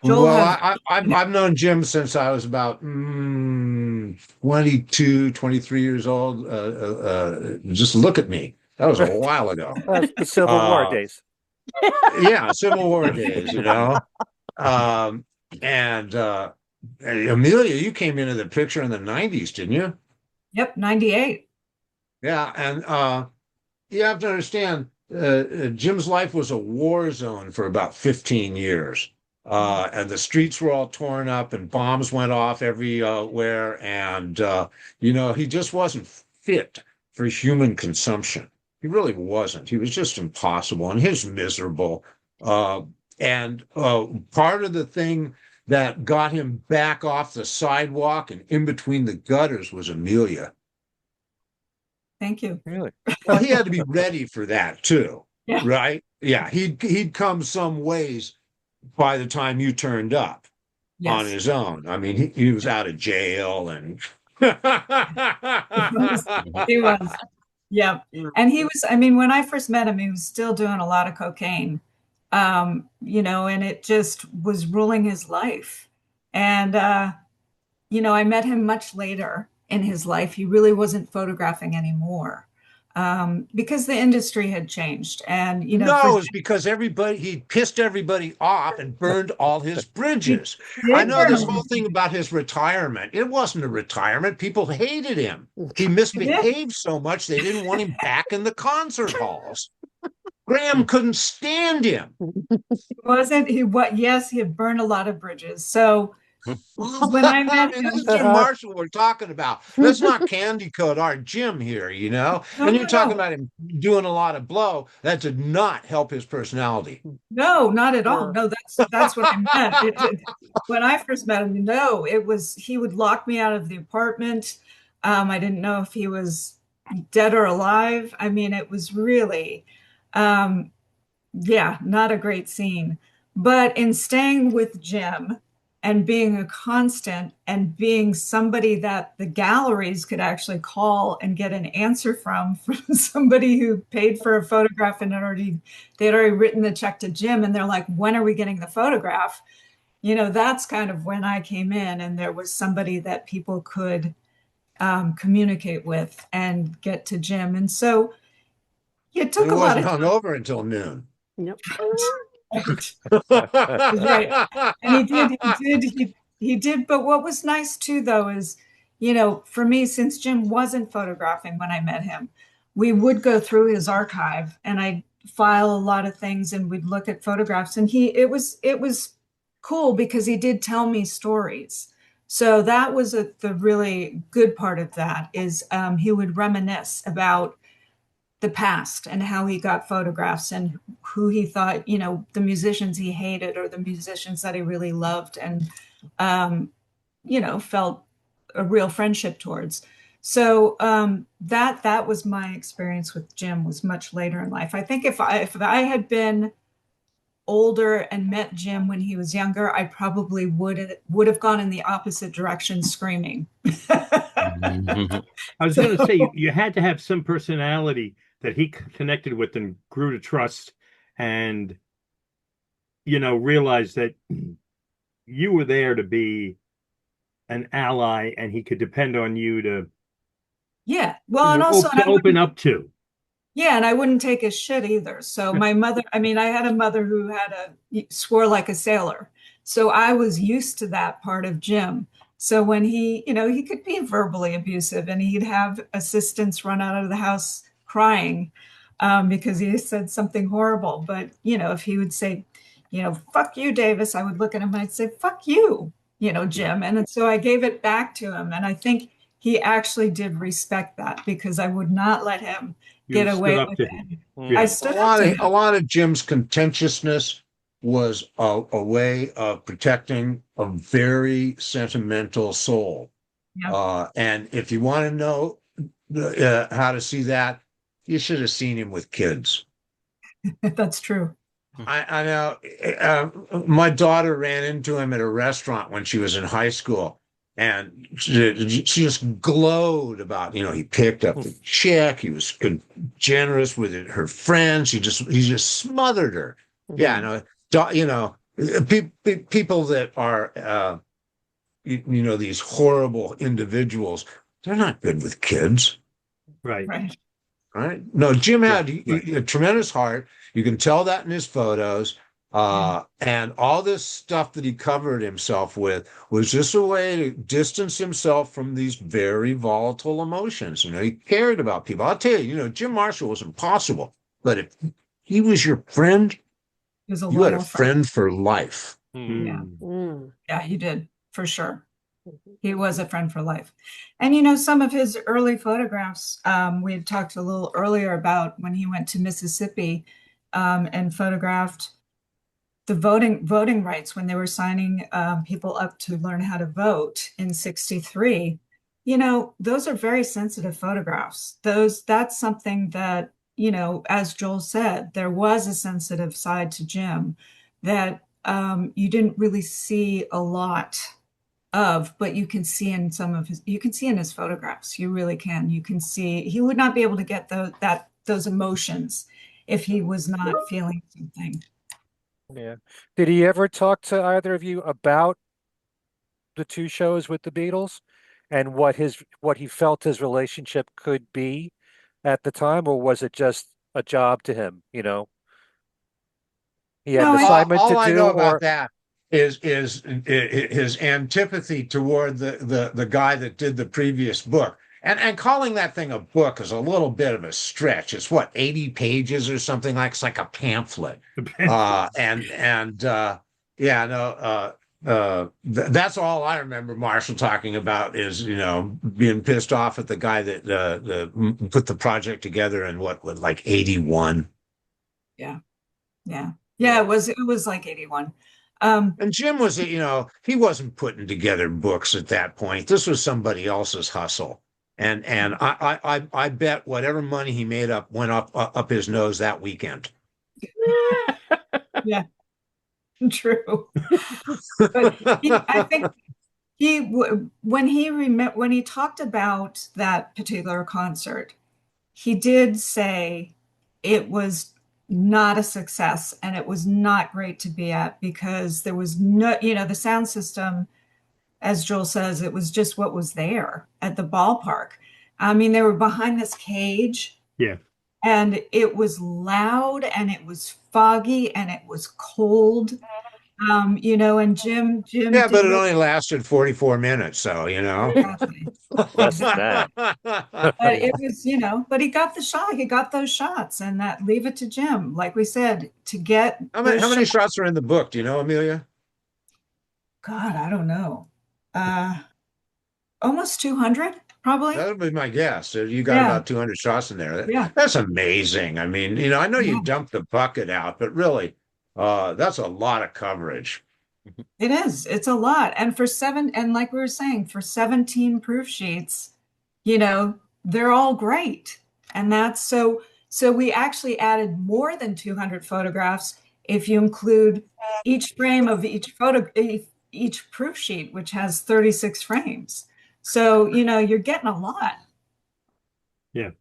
Joel Well, I've known Jim since I was about 22, 23 years old. Just look at me. That was a while ago. The Civil War Uh, days. Yeah, Civil War days, And Amelia, you came into the picture in the 90s, didn't you? Yep, 98. Yeah, and you have to understand, Jim's life was a war zone for about 15 years. And the streets were all torn up and bombs went off everywhere. And, he just wasn't fit for human consumption. He really wasn't. He was just impossible and he was miserable. And part of the thing that got him back off the sidewalk and in between the gutters was Amelia. Thank you. Really? Well, he had to be ready for that too, Yeah. right? Yeah, he'd come some ways by the time you turned up on Yes. his own. I mean, he was out of jail and He was. Yeah. And he was, when I first met him, he was still doing a lot of cocaine, and it just was ruling his life. And, I met him much later in his life. He really wasn't photographing anymore, because the industry had changed. And, No, it's because he pissed everybody off and burned all his bridges. I know this whole thing about his retirement. It wasn't a retirement. People hated him. He misbehaved so much they didn't want him back in the concert halls. Graham couldn't stand him. Yes, he had burned a lot of bridges. So when I met him, this is Jim Marshall we're talking about. Let's not candy coat our Jim here, And you're talking about him doing a lot of blow. That did not help his personality. No, not at all. No, that's what I meant. When I first met him, no, he would lock me out of the apartment. I didn't know if he was dead or alive. It was really, not a great scene. But in staying with Jim, and being a constant and being somebody that the galleries could actually call and get an answer from somebody who paid for a photograph and they had already written the check to Jim, and they're like, when are we getting the photograph? You know, that's kind of when I came in, and there was somebody that people could communicate with and get to Jim. And so it took He a lot wasn't of hung over until noon. Yep. Right. That's right. And he did. But what was nice too, though, is, you know, for me, since Jim wasn't photographing when I met him, we would go through his archive and I'd file a lot of things and we'd look at photographs. And it was cool because he did tell me stories. So that was the really good part of that is he would reminisce about the past and how he got photographs and who he thought, you know, the musicians he hated or the musicians that he really loved and, you know, felt a real friendship towards. So that was my experience with Jim, was much later in life. I think if I had been older and met Jim when he was younger, I probably would have gone in the opposite direction, screaming. Mhm. I was going to say you had to have some personality that he connected with and grew to trust, and you know, realized that you were there to be an ally, and he could depend on you to, Yeah. Well, and also, to open up to. yeah, and I wouldn't take his shit either. So my mother, I mean, I had a mother who swore like a sailor. So I was used to that part of Jim. So when he, you know, he could be verbally abusive and he'd have assistants run out of the house crying because he said something horrible. But, you know, if he would say, you know, fuck you, Davis, I would look at him and I'd say, fuck you, you know, Jim. And so I gave it back to him. And I think he actually did respect that because I would not let him get away with it. Yeah. I stood up to him. A lot of Jim's contentiousness was a way of protecting a very sentimental soul. Yeah. And if you want to know how to see that, you should have seen him with kids. That's true. I know my daughter ran into him at a restaurant when she was in high school. And she just glowed about, you know, he picked up the check. He was generous with her friends. He just smothered her. Yeah, you know, people that are, you know, these horrible individuals, they're not good with kids. Right. Right. No, Jim had Right. a tremendous heart. You can tell that in his photos. And all this stuff that he covered himself with was just a way to distance himself from these very volatile emotions. You know, he cared about people. I'll tell you, you know, Jim Marshall was impossible, but if he was your friend, He was a you had a loyal friend for life. Yeah. Mm. Yeah, he did, for sure. He was a friend for life. And, you know, some of his early photographs, we had talked a little earlier about when he went to Mississippi and photographed the voting rights when they were signing people up to learn how to vote in 63. You know, those are very sensitive photographs. That's something that, you know, as Joel said, there was a sensitive side to Jim that you didn't really see a lot of, but you can see in his photographs. You really can. You can see he would not be able to get those emotions if he was not feeling something. Yeah. Did he ever talk to either of you about the two shows with the Beatles and what he felt his relationship could be at the time, or was it just a job to him, you know? He had No, an assignment All to I do, know about or that is his antipathy toward the guy that did the previous book. And calling that thing a book is a little bit of a stretch. It's what, 80 pages or something like, it's like a pamphlet. That's all I remember Marshall talking about is, you know, being pissed off at the guy that put the project together in what, like 81. Yeah. It was like 81. And Jim was, you know, he wasn't putting together books at that point. This was somebody else's hustle. And I bet whatever money he made up went up his nose that weekend. Yeah. True. But I think when he talked about that particular concert, he did say it was not a success and it was not great to be at because there was no, the sound system, as Joel says, it was just what was there at the ballpark. I mean, they were behind this cage. Yeah. And it was loud and it was foggy and it was cold. And Jim Yeah, did but it really only lasted 44 minutes, so exactly. Less than that. But it was, but he got the shot. He got those shots, and that leave it to Jim, like we said, to get How many shots are in the book? Do you know, Amelia? God, I don't know. Almost 200, probably. That would be my guess. You got Yeah. about 200 shots in there. Yeah. That's amazing. I mean, I know you dumped the bucket out, but really, that's a lot of coverage. It is. It's a lot. And and like we were saying, for 17 proof sheets, they're all great. And that's so we actually added more than 200 photographs if you include each frame of each proof sheet, which has 36 frames. So, you're getting a lot. Yeah.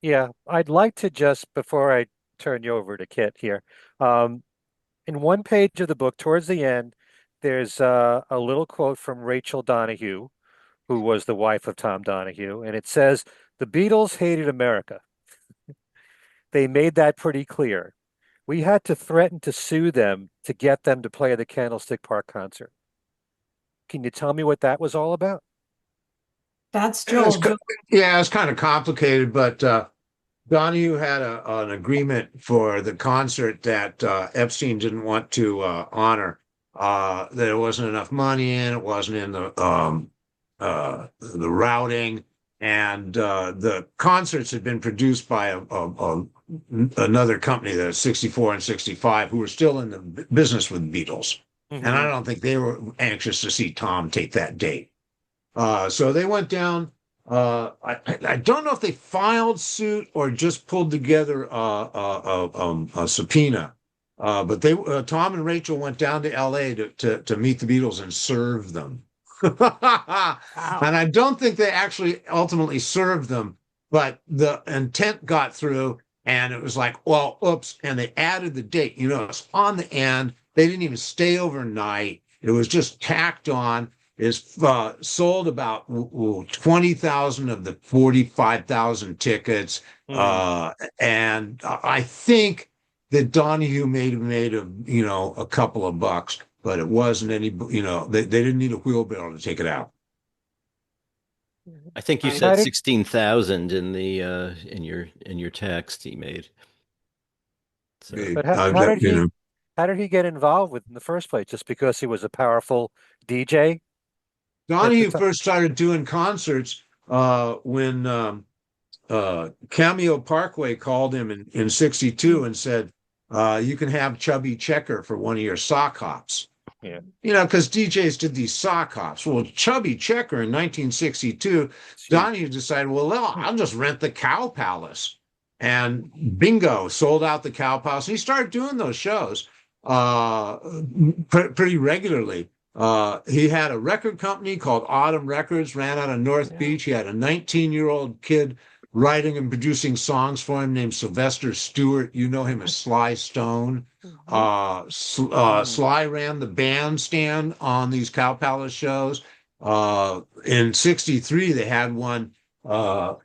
Yeah, I'd like to just, before I turn you over to Kit here, in one page of the book, towards the end, there's a little quote from Rachel Donahue, who was the wife of Tom Donahue, and it says, "The Beatles hated America. They made that pretty clear. We had to threaten to sue them to get them to play the Candlestick Park concert." Can you tell me what that was all about? That's Joel. Yeah, it's kind of complicated, but Donahue had an agreement for the concert that Epstein didn't want to honor. That there wasn't enough money in, it wasn't in the routing, and the concerts had been produced by another company, the 64 and 65, who were still in the business with Beatles. Mm-hmm. And I don't think they were anxious to see Tom take that date. So they went down. I don't know if they filed suit or just pulled together a subpoena. But Tom and Rachel went down to LA to meet the Beatles and serve them. Wow. And I don't think they actually ultimately served them, but the intent got through, and it was like, well, oops, and they added the date. It's on the end. They didn't even stay overnight. It was just tacked on. Is sold about 20,000 of the 45,000 tickets. And I think that Donahue made a couple of bucks, but it wasn't any, they didn't need a wheelbarrow to take it out. I think you said 16,000 in the in your text he made. So. But how did he get involved with in the first place? Just because he was a powerful DJ? Donahue first started doing concerts when Cameo Parkway called him in 62 and said, you can have Chubby Checker for one of your sock hops. Yeah. Because DJs did these sock hops. Well, Chubby Checker in 1962, Donahue decided, well, I'll just rent the Cow Palace. And bingo, sold out the Cow Palace. And he started doing those shows pretty regularly. He had a record company called Autumn Records, ran out of North Beach. He had a 19-year-old kid writing and producing songs for him named Sylvester Stewart. You know him as Sly Stone. Sly ran the bandstand on these Cow Palace shows. In 63, they had one, concerts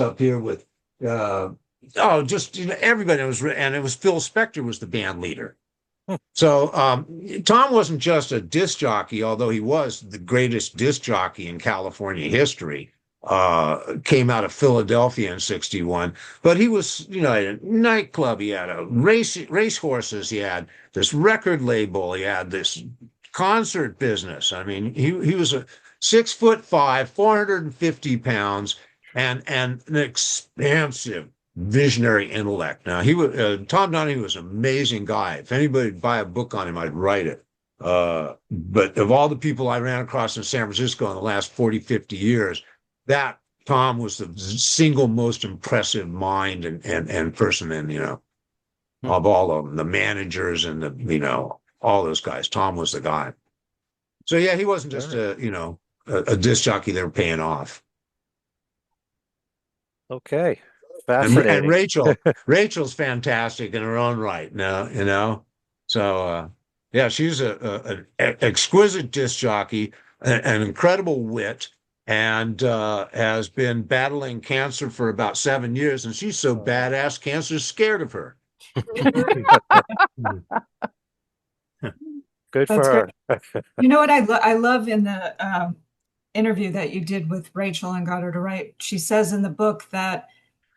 up here with, everybody was, and it was Phil Spector was the band leader. So Tom wasn't just a disc jockey, although he was the greatest disc jockey in California history. Came out of Philadelphia in 61, but he was, he had a nightclub, he had a race horses, he had this record label, he had this concert business. I mean, he was a 6'5", 450 pounds, and an expansive visionary intellect. Now Tom Donahue was an amazing guy. If anybody would buy a book on him, I'd write it. But of all the people I ran across in San Francisco in the last 40, 50 years, that Tom was the single most impressive mind and person in, of all of them, the managers and all those guys. Tom was the guy. So yeah, he wasn't just a disc jockey they were paying off. Okay. And Fascinating. Rachel's fantastic in her own right now. So yeah, she's an exquisite disc jockey, an incredible wit, and has been battling cancer for about 7 years. And she's so badass, cancer's scared of her. Good That's for her. You know what I love in the interview that you did with Rachel and got her to write? She says in the book that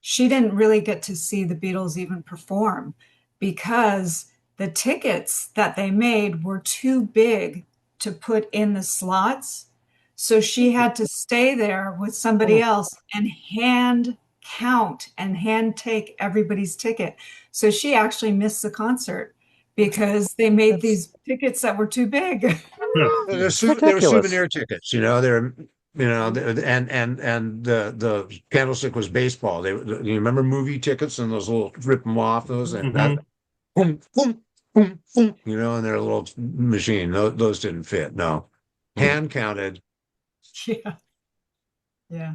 she didn't really get to see the Beatles even perform because the tickets that they made were too big to put in the slots. So she had to stay there with somebody else and hand count and hand take everybody's ticket. So she actually missed the concert because they made these tickets that were too big. They were Ridiculous. souvenir tickets, and the Candlestick was baseball. You remember movie tickets and those little rip them off those and that, boom, boom, boom, boom, and their little machine. Those didn't fit. No, hand counted. Yeah. Yeah.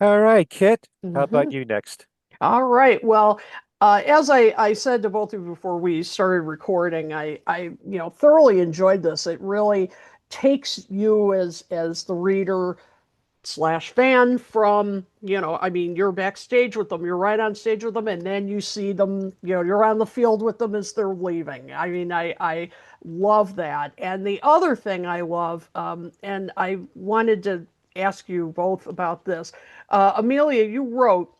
All right, Kit, how about you next? All right. Well, as I said to both of you before we started recording, I thoroughly enjoyed this. It really takes you as the reader slash fan from, you're backstage with them, you're right on stage with them, and then you see them, you're on the field with them as they're leaving. I mean, I love that. And the other thing I love, and I wanted to ask you both about this. Amelia, you wrote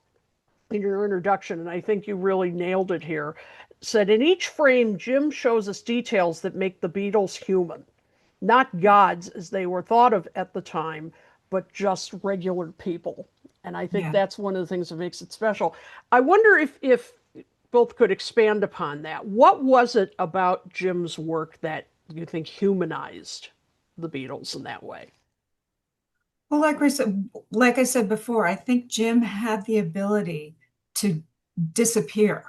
in your introduction, and I think you really nailed it here, said, in each frame, Jim shows us details that make the Beatles human, not gods as they were thought of at the time, but just regular people. And I think that's one of the things that makes it special. I wonder if both could expand upon that. What was it about Jim's work that you think humanized the Beatles in that way? Well, like I said before, I think Jim had the ability to disappear.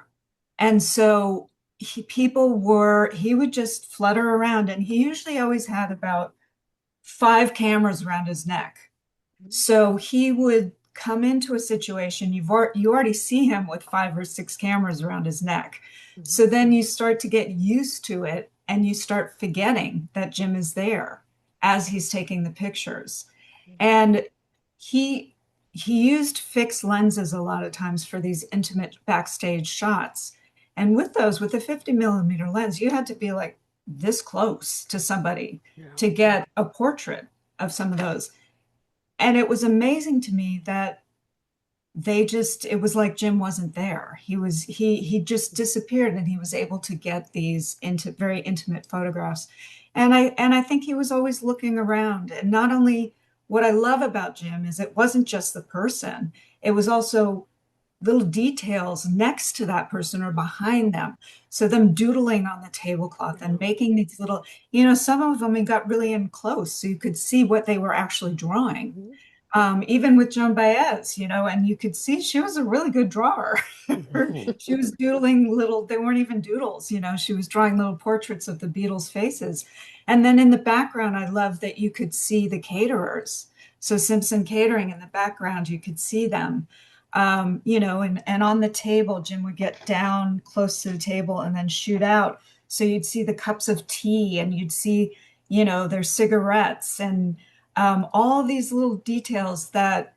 And so he would just flutter around, and he usually always had about 5 cameras around his neck. So he would come into a situation, you already see him with 5 or 6 cameras around his neck. So then you start to get used to it and you start forgetting that Jim is there as he's taking the pictures. And he used fixed lenses a lot of times for these intimate backstage shots. And with the 50 millimeter lens, you had to be like this close to somebody to get a portrait of some of those. And it was amazing to me that it was like Jim wasn't there. He just disappeared, and he was able to get these very intimate photographs. And I think he was always looking around. And not only, what I love about Jim is it wasn't just the person, it was also little details next to that person or behind them. So them doodling on the tablecloth and making these little, some of them got really in close so you could see what they were actually drawing. Even with Joan Baez, and you could see she was a really good drawer. She was doodling they weren't even doodles, she was drawing little portraits of the Beatles' faces. And then in the background, I love that you could see the caterers. So Simpson Catering in the background, you could see them. And on the table, Jim would get down close to the table and then shoot out. So you'd see the cups of tea, and you'd see, their cigarettes, and all these little details that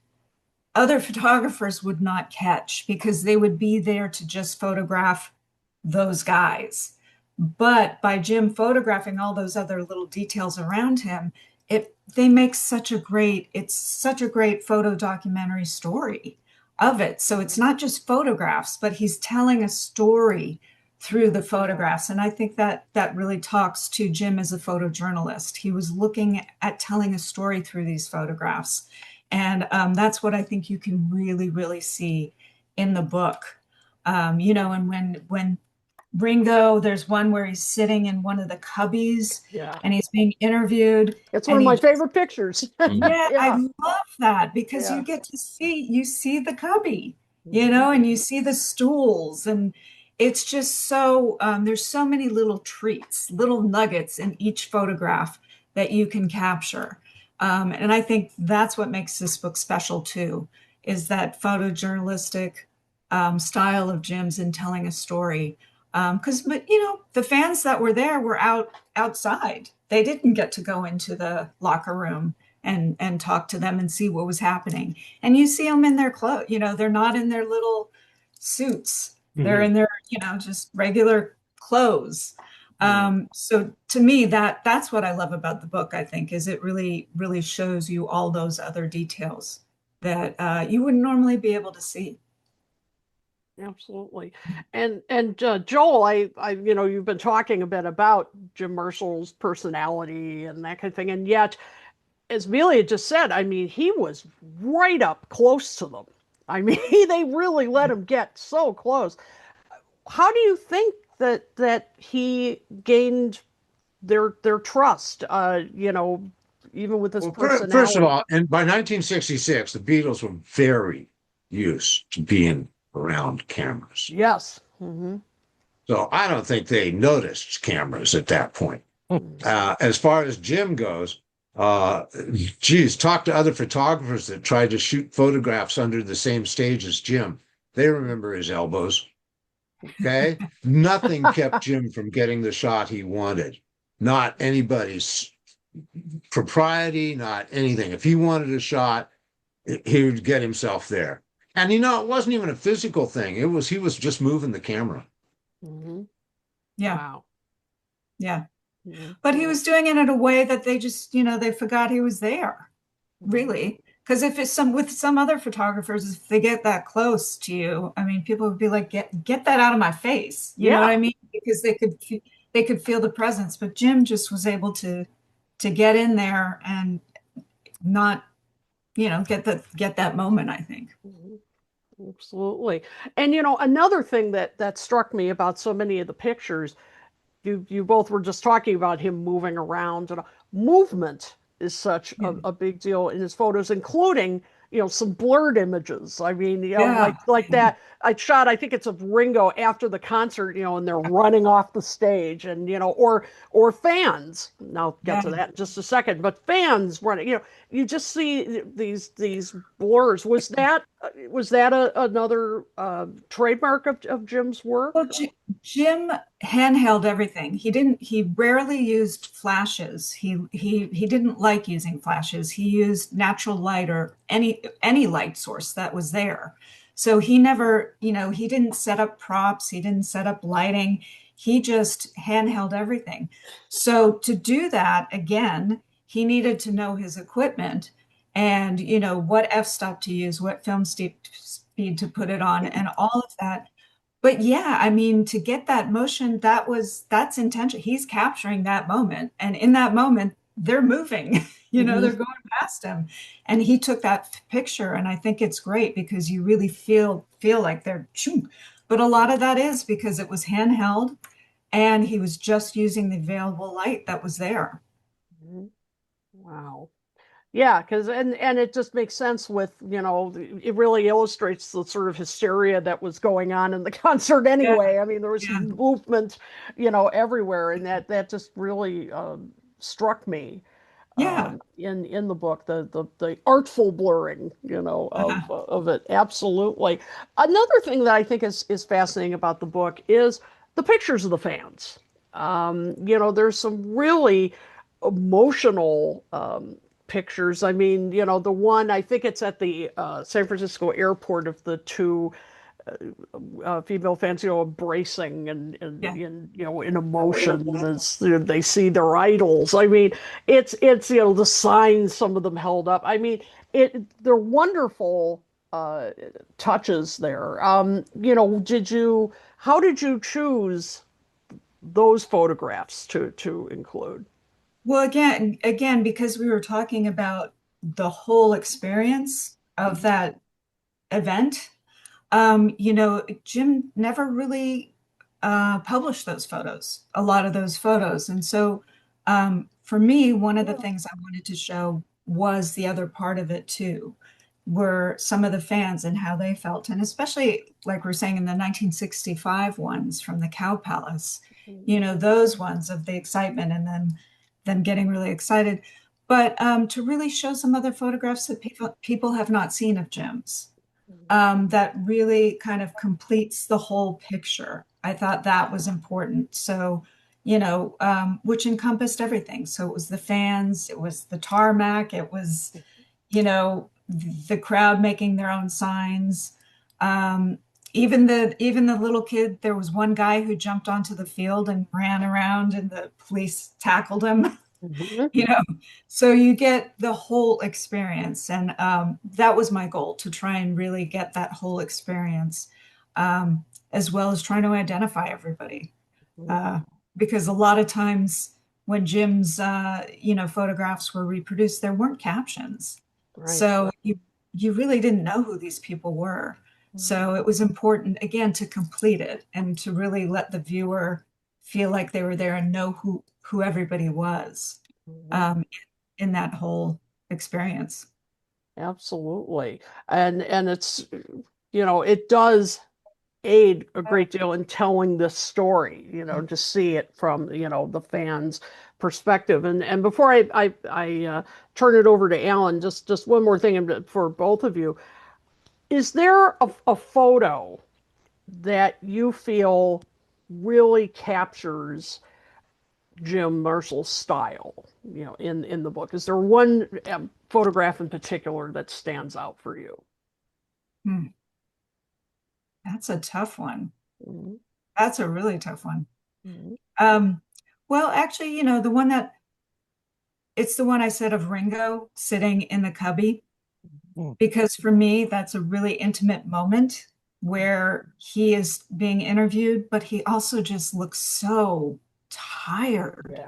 other photographers would not catch because they would be there to just photograph those guys. But by Jim photographing all those other little details around him, they make such a great photo documentary story of it. So it's not just photographs, but he's telling a story through the photographs. And I think that really talks to Jim as a photojournalist. He was looking at telling a story through these photographs. And that's what I think you can really, really see in the book. And when Ringo, there's one where he's sitting in one of the cubbies and he's being interviewed. It's one of my favorite pictures. I love that because you get to see the cubby, and you see the stools, and it's just so there's so many little treats, little nuggets in each photograph that you can capture. And I think that's what makes this book special too, is that photojournalistic style of Jim's in telling a story. But you know, the fans that were there were outside. They didn't get to go into the locker room and talk to them and see what was happening. And you see them in their clothes. You know, they're not in their little suits. They're in their, you know, just regular clothes. So to me, that's what I love about the book, I think, is it really, really shows you all those other details that you wouldn't normally be able to see. Absolutely. And Joel, you know, you've been talking a bit about Jim Marshall's personality and that kind of thing, and yet, as Amelia just said, I mean, he was right up close to them. I mean, they really let him get so close. How do you think that he gained their trust? You know, even with his personality. First of all, and by 1966, the Beatles were very used to being around cameras. Yes. Mm-hmm. So I don't think they noticed cameras at that point. As far as Jim goes, geez, talk to other photographers that tried to shoot photographs under the same stage as Jim. They remember his elbows. Okay. Nothing kept Jim from getting the shot he wanted. Not anybody's propriety, not anything. If he wanted a shot, he would get himself there. And you know, it wasn't even a physical thing. He was just moving the camera. Mm-hmm. Yeah. Wow. Yeah. Mm-hmm. But he was doing it in a way that they just, you know, they forgot he was there, really. Because if it's with some other photographers, if they get that close to you, I mean, people would be like, get that out of my face. You know what I mean? Because they could feel the presence. But Jim just was able to get in there and not, you know, get that moment, I think. Mm-hmm. Absolutely. And you know, another thing that struck me about so many of the pictures, you both were just talking about him moving around, and movement is such a big deal in his photos, including, you know, some blurred images. I mean, you know, like that I shot, I think it's of Ringo after the concert, you know, and they're running off the stage, and you know, or fans. Now I'll get to that in just a second, but fans running, you know, you just see these blurs. Was that another trademark of Jim's work? Well, Jim handheld everything. He rarely used flashes. He didn't like using flashes. He used natural light or any light source that was there. So he never, you know, he didn't set up props, he didn't set up lighting. He just handheld everything. So to do that again, he needed to know his equipment and, you know, what f-stop to use, what film speed to put it on, and all of that. But yeah, I mean, to get that motion, that's intention. He's capturing that moment. And in that moment, they're moving, you know, they're going past him. And he took that picture. And I think it's great because you really feel like they're choo. But a lot of that is because it was handheld and he was just using the available light that was there. Wow. Yeah, because and it just makes sense with, you know, it really illustrates the sort of hysteria that was going on in the concert anyway. I mean, there was movement, you know, everywhere, and that just really struck me. In the book, the artful blurring, you know, of it. Absolutely. Another thing that I think is fascinating about the book is the pictures of the fans. You know, there's some really emotional pictures. I mean, you know, the one, I think it's at the San Francisco airport of the two female fans, you know, embracing and in, you know, in emotion as they see their idols. I mean, it's you know, the signs some of them held up. I mean, they're wonderful touches there. You know, how did you choose those photographs to include? Well, again, because we were talking about the whole experience of that event, you know, Jim never really published those photos, a lot of those photos. And so for me, one of the things I wanted to show was the other part of it too, were some of the fans and how they felt. And especially, like we're saying, in the 1965 ones from the Cow Palace, you know, those ones of the excitement and then them getting really excited. But to really show some other photographs that people have not seen of Jim's, that really kind of completes the whole picture. I thought that was important. So, you know, which encompassed everything. So it was the fans, it was the tarmac, it was, you know, the crowd making their own signs. Even the little kid, there was one guy who jumped onto the field and ran around and the police tackled him. You know, so you get the whole experience. And that was my goal, to try and really get that whole experience, as well as trying to identify everybody. Because a lot of times when Jim's, you know, photographs were reproduced, there weren't captions. Right. So you really didn't know who these people were. So it was important, again, to complete it and to really let the viewer feel like they were there and know who everybody was, in that whole experience. Absolutely. And it's, you know, it does aid a great deal in telling this story, you know, to see it from, you know, the fans' perspective. And before I turn it over to Allan, just one more thing for both of you. Is there a photo that you feel really captures Jim Marshall's style, you know, in the book? Is there one photograph in particular that stands out for you? That's a tough one. Mm-hmm. That's a really tough one. Mm-hmm. Well, actually, you know, it's the one I said of Ringo sitting in the cubby, because for me, that's a really intimate moment where he is being interviewed, but he also just looks so tired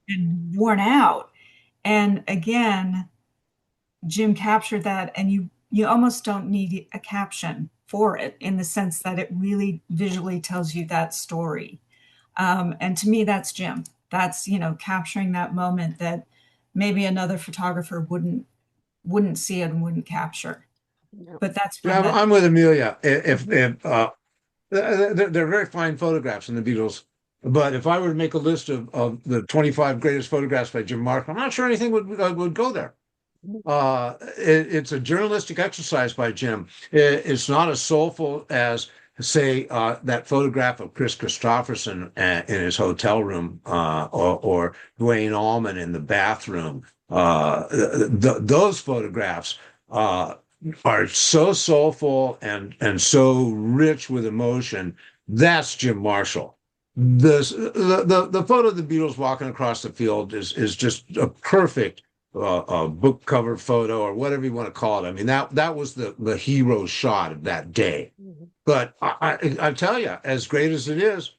and worn out. And again, Jim captured that, and you almost don't need a caption for it, in the sense that it really visually tells you that story. And to me, that's Jim. That's, you know, capturing that moment that maybe another photographer wouldn't see it and wouldn't capture. But that's Yeah, from I'm with Amelia. If they're very fine photographs in the Beatles, but if I were to make a list of the 25 greatest photographs by Jim Marshall, I'm not sure anything would go there. It's a journalistic exercise by Jim. It's not as soulful as, say, that photograph of Chris Christopherson in his hotel room, or Duane Allman in the bathroom. Those photographs are so soulful and so rich with emotion. That's Jim Marshall. The photo of the Beatles walking across the field is just a perfect book cover photo, or whatever you want to call it. I mean, that was the hero shot of that day. But I tell you, as great as it is,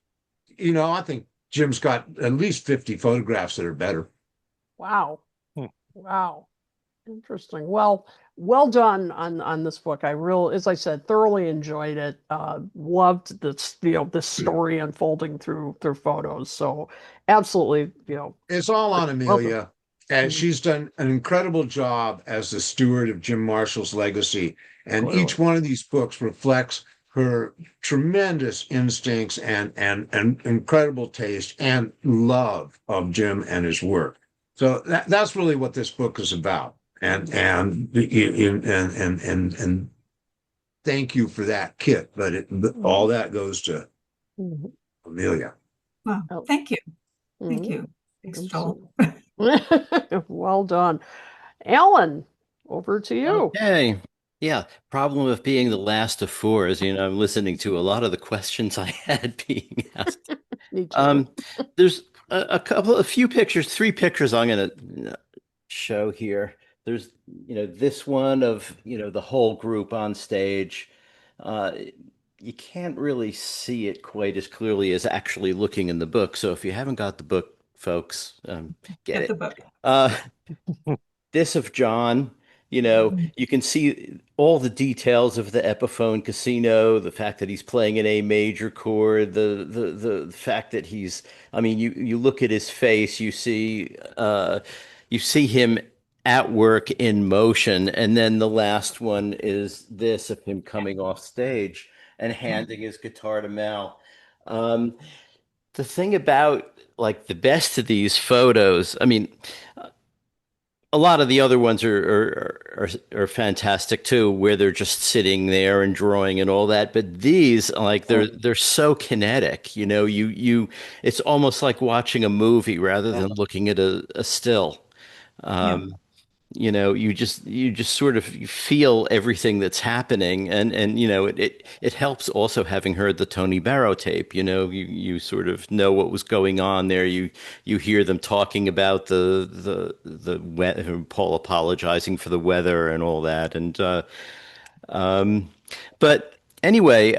you know, I think Jim's got at least 50 photographs that are better. Wow. Wow. Interesting. Well done on this book. As I said, thoroughly enjoyed it. Loved this, you know, this story unfolding through photos. So absolutely, you know, It's all on Amelia. And she's done an incredible job as the steward of Jim Marshall's legacy. And Clearly. each one of these books reflects her tremendous instincts and incredible taste and love of Jim and his work. So that's really what this book is about. And thank you for that, Kit. But all that goes to Amelia. Well, thank you. Thank you. Thanks, Joel. Well done. Allan, over to you. Okay. Yeah. Problem of being the last of four is, you know, I'm listening to a lot of the questions I had being asked. Me too. There's a few pictures, three pictures I'm going to show here. There's, you know, this one of, you know, the whole group on stage. You can't really see it quite as clearly as actually looking in the book. So if you haven't got the book, folks, get it. The book. This of John, you know, you can see all the details of the Epiphone Casino, the fact that he's playing an A major chord, the fact that he's, I mean, you look at his face, you see him at work in motion. And then the last one is this of him coming off stage and handing his guitar to Mel. Um, the thing about like the best of these photos, I mean, a lot of the other ones are fantastic too, where they're just sitting there and drawing and all that. But these, like, they're so kinetic. It's almost like watching a movie rather than looking at a still. Yeah. Um, you just sort of feel everything that's happening, and it helps also having heard the Tony Barrow tape. You sort of know what was going on there. You hear them talking about the Paul apologizing for the weather and all that, um, but anyway,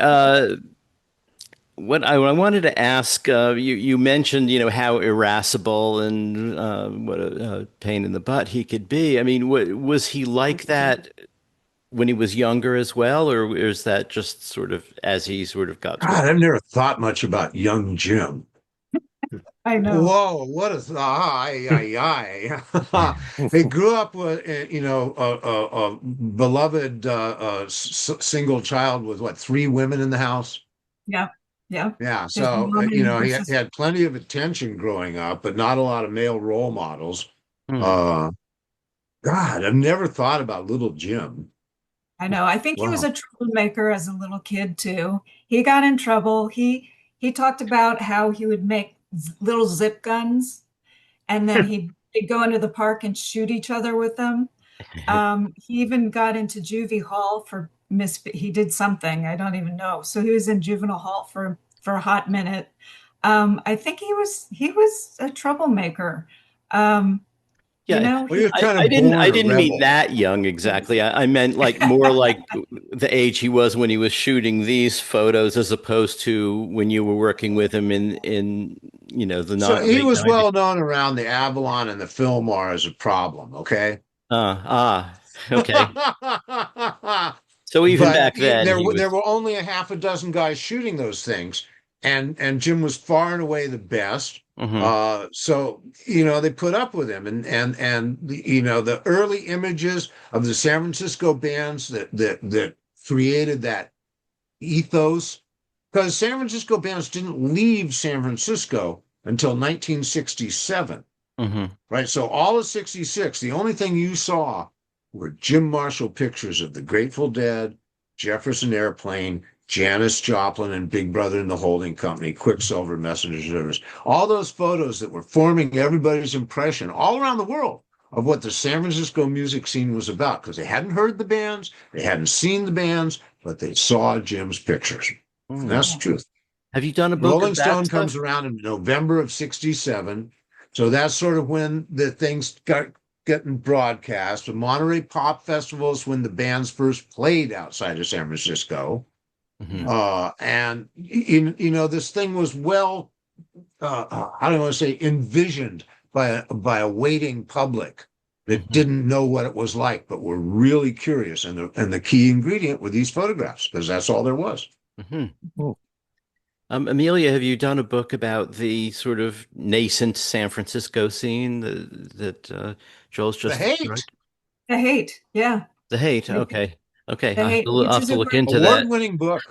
what I wanted to ask, you mentioned, how irascible and what a pain in the butt he could be. I mean, was he like that when he was younger as well, or is that just sort of as he sort of got to God, I've never thought much about young Jim. I know. Whoa, what is ay, ay, ay. He grew up with, a beloved single child with what, three women in the house? Yeah. Yeah. Yeah, His so mom and her he sister. had plenty of attention growing up, but not a lot of male role models. Hmm. Uh, God, I've never thought about little Jim. I know. I think he was Wow. a troublemaker as a little kid too. He got in trouble. He talked about how he would make little zip guns and then he'd go into the park and shoot each other with them. He even got into juvie hall for he did something, I don't even know. So he was in juvenile hall for a hot minute. I think he was a troublemaker. Um, Yeah, Well, he was I, kind I of didn't I born a didn't mean rebel. that young exactly. I meant like more like the age he was when he was shooting these photos, as opposed to when you were working with him in the So not he late was 90s. well known around the Avalon and the Fillmore as a problem, okay? Okay. So even But back then he there was. were only a half a dozen guys shooting those things, and Jim was far and away the best. Mhm. So they put up with him, and the early images of the San Francisco bands that created that ethos, because San Francisco bands didn't leave San Francisco until 1967. Mhm. Right. So all of 66, the only thing you saw were Jim Marshall pictures of the Grateful Dead, Jefferson Airplane, Janis Joplin, and Big Brother and the Holding Company, Quicksilver Messenger Service. All those photos that were forming everybody's impression all around the world of what the San Francisco music scene was about, because they hadn't heard the bands, they hadn't seen the bands, but they saw Jim's pictures. And Mm. that's the truth. Have you done a book Rolling of that Stone comes stuff? around in November of 67. So that's sort of when the things got getting broadcast. The Monterey Pop Festival is when the bands first played outside of San Francisco. Mhm. And this thing was well, I don't want to say envisioned by a waiting public that Mhm. didn't know what it was like, but were really curious. And the key ingredient were these photographs, because that's all there was. Mhm. Hmm. Amelia, have you done a book about the sort of nascent San Francisco scene that Joel's The just hate, described? The Hate. Yeah. The hate. The Okay. Okay. Hate, I'll which have is to a look great, into that. award-winning book.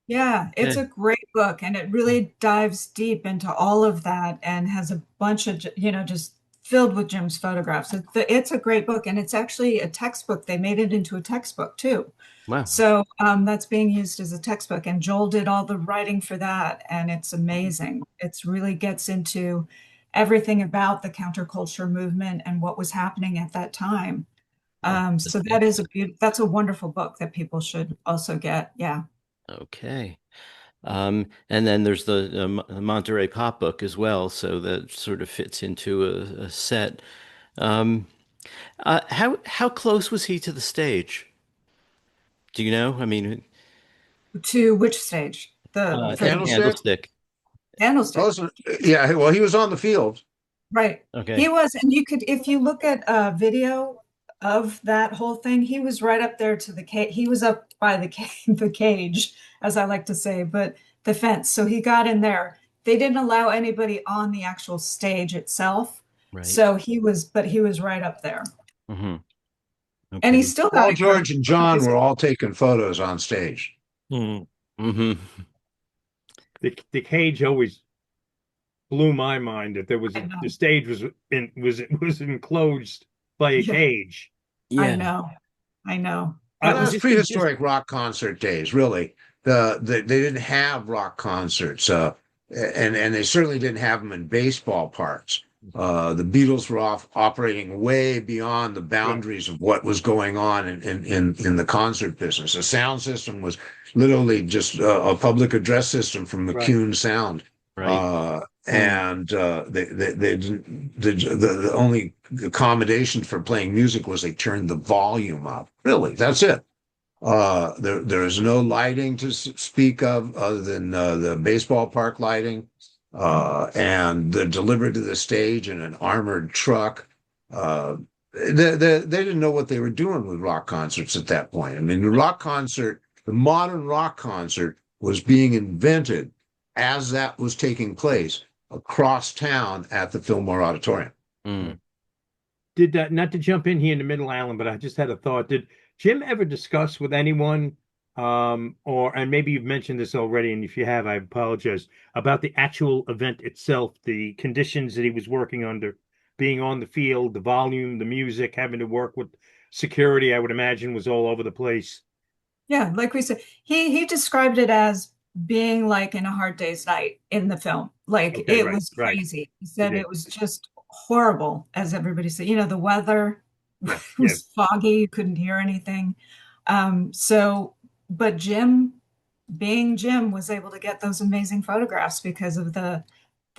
yeah, it's Okay. a great book and it really dives deep into all of that and has a bunch of, just filled with Jim's photographs. It's a great book and it's actually a textbook. They made it into a textbook too. Wow. So that's being used as a textbook, and Joel did all the writing for that, and it's amazing. It's really gets into everything about the counterculture movement and what was happening at that time. Oh, So that's a wonderful book that people should also get. Yeah. okay. And then there's the Monterey Pop book as well, so that sort of fits into a set. Um, how close was he to the stage? Do you know? I mean, To which stage? The The for the Candlestick. Candlestick. candlestick. Yeah, well, he was on the field. Right. Okay. He was, and you could, if you look at a video of that whole thing, he was right up there to the cage. He was up by the cage, as I like to say, but the fence. So he got in there. They didn't allow anybody on the actual stage itself. Right. So but he was right up there. Mhm. And Okay. he's still Paul, got George, and John incredible were all taking photos on stage. Mm. Mhm. The cage always blew my mind that there was I the know. stage was enclosed by a Yeah, cage. I Yeah. know. I know. I That Well, was was that's just in just prehistoric rock concert days, really. They didn't have rock concerts, and they certainly didn't have them in baseball parks. The Beatles were operating way beyond the yeah, boundaries of what was going on in the concert business. The sound system was literally just a public address system from right. McCune Sound. Right. And they didn't, the only accommodation for playing music was they turned the volume up. Really, that's it. There is no lighting to speak of other than the baseball park lighting, and they're delivered to the stage in an armored truck. They didn't know what they were doing with rock concerts at that point. I mean, the modern rock concert was being invented as that was taking place across town at the Fillmore Auditorium. Mm. Did that, not to jump in here in the middle, Alan, but I just had a thought. Did Jim ever discuss with anyone, and maybe you've mentioned this already, and if you have, I apologize, about the actual event itself, the conditions that he was working under, being on the field, the volume, the music, having to work with security, I would imagine was all over the place. Yeah, like we said, he described it as being like in a hard day's night in the film. Like Okay, it right, was right. crazy. He He said did. it was just horrible, as everybody said. You know, the weather Yeah, yeah. was foggy, you couldn't hear anything. So, but Jim, being Jim, was able to get those amazing photographs because of the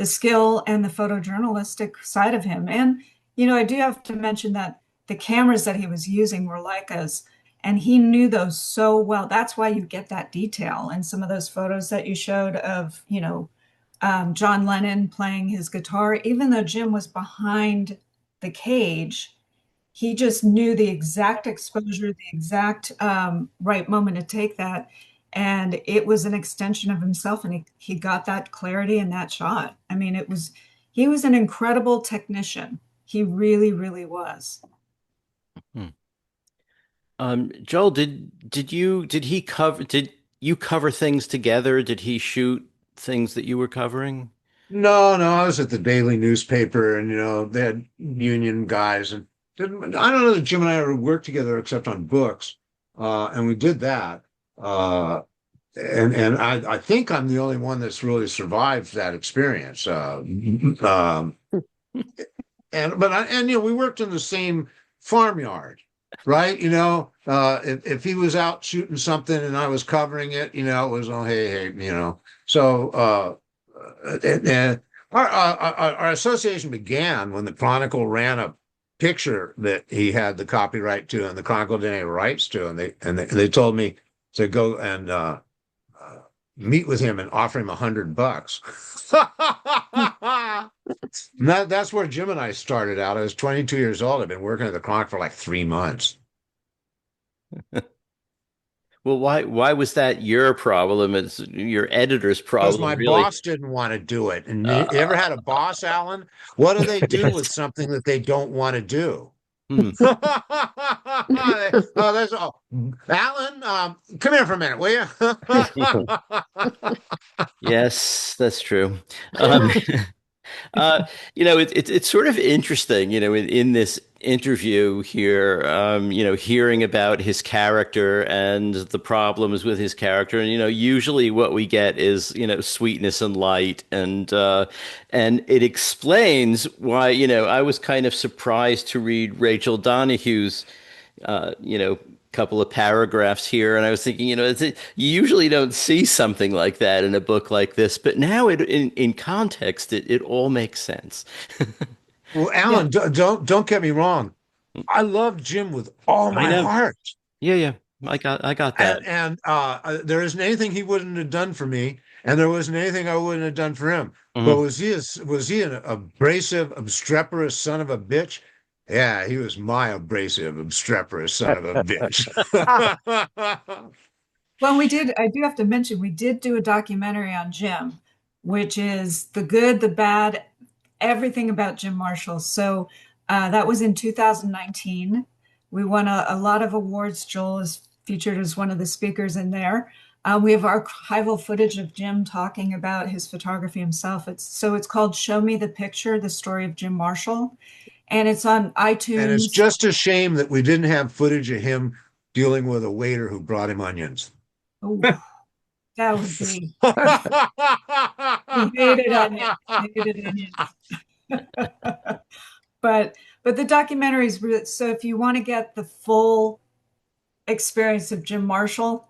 skill and the photojournalistic side of him. And, you know, I do have to mention that the cameras that he was using were Leicas, and he knew those so well. That's why you get that detail. And some of those photos that you showed of, you know, John Lennon playing his guitar, even though Jim was behind the cage, he just knew the exact exposure, the exact right moment to take that. And it was an extension of himself, and he got that clarity in that shot. I mean, he was an incredible technician. He really, really was. Hmm. Joel, did you cover things together? Did he shoot things that you were covering? No, no, I was at the daily newspaper, and they had union guys, and I don't know that Jim and I ever worked together except on books, and we did that. And I think I'm the only one that's really survived that experience. And we worked in the same farmyard, right? If he was out shooting something and I was covering it, it was, oh, hey. So and our association began when the Chronicle ran a picture that he had the copyright to, and the Chronicle didn't have rights to, and they told me to go and meet with him and offer him $100. That's where Jim and I started out. I was 22 years old. I've been working at the Chronicle for like 3 months. Well, why was that your problem? It's your editor's Because problem, my really. boss didn't want to do it. And you Uh, ever had a boss, Alan? What do they do with yes. something that they don't want to do? Hmm. That's all. Alan, come here for a minute, will you? Yes, that's true. Um, it's sort of interesting, in this interview here, hearing about his character and the problems with his character. And, usually what we get is, sweetness and light. And it explains why, I was kind of surprised to read Rachel Donahue's, couple of paragraphs here, and I was thinking, you usually don't see something like that in a book like this, but now in context, it all makes sense. Well, Yeah. Alan, don't get me wrong. I love Jim with all I my know. heart. Yeah. I got that. And there isn't anything he wouldn't have done for me, and there wasn't anything I wouldn't have done for him. But Mhm. was he an abrasive, obstreperous son of a bitch? Yeah, he was my abrasive, obstreperous son of a bitch. Well, I do have to mention, we did do a documentary on Jim, which is the good, the bad, everything about Jim Marshall. So That was in 2019. We won a lot of awards. Joel is featured as one of the speakers in there. We have archival footage of Jim talking about his photography himself. It's called Show Me the Picture, the story of Jim Marshall. And it's on iTunes. And it's just a shame that we didn't have footage of him dealing with a waiter who brought him onions. Oh, that would be. He hated onions. Hated onions. But the documentary is really, so if you want to get the full experience of Jim Marshall,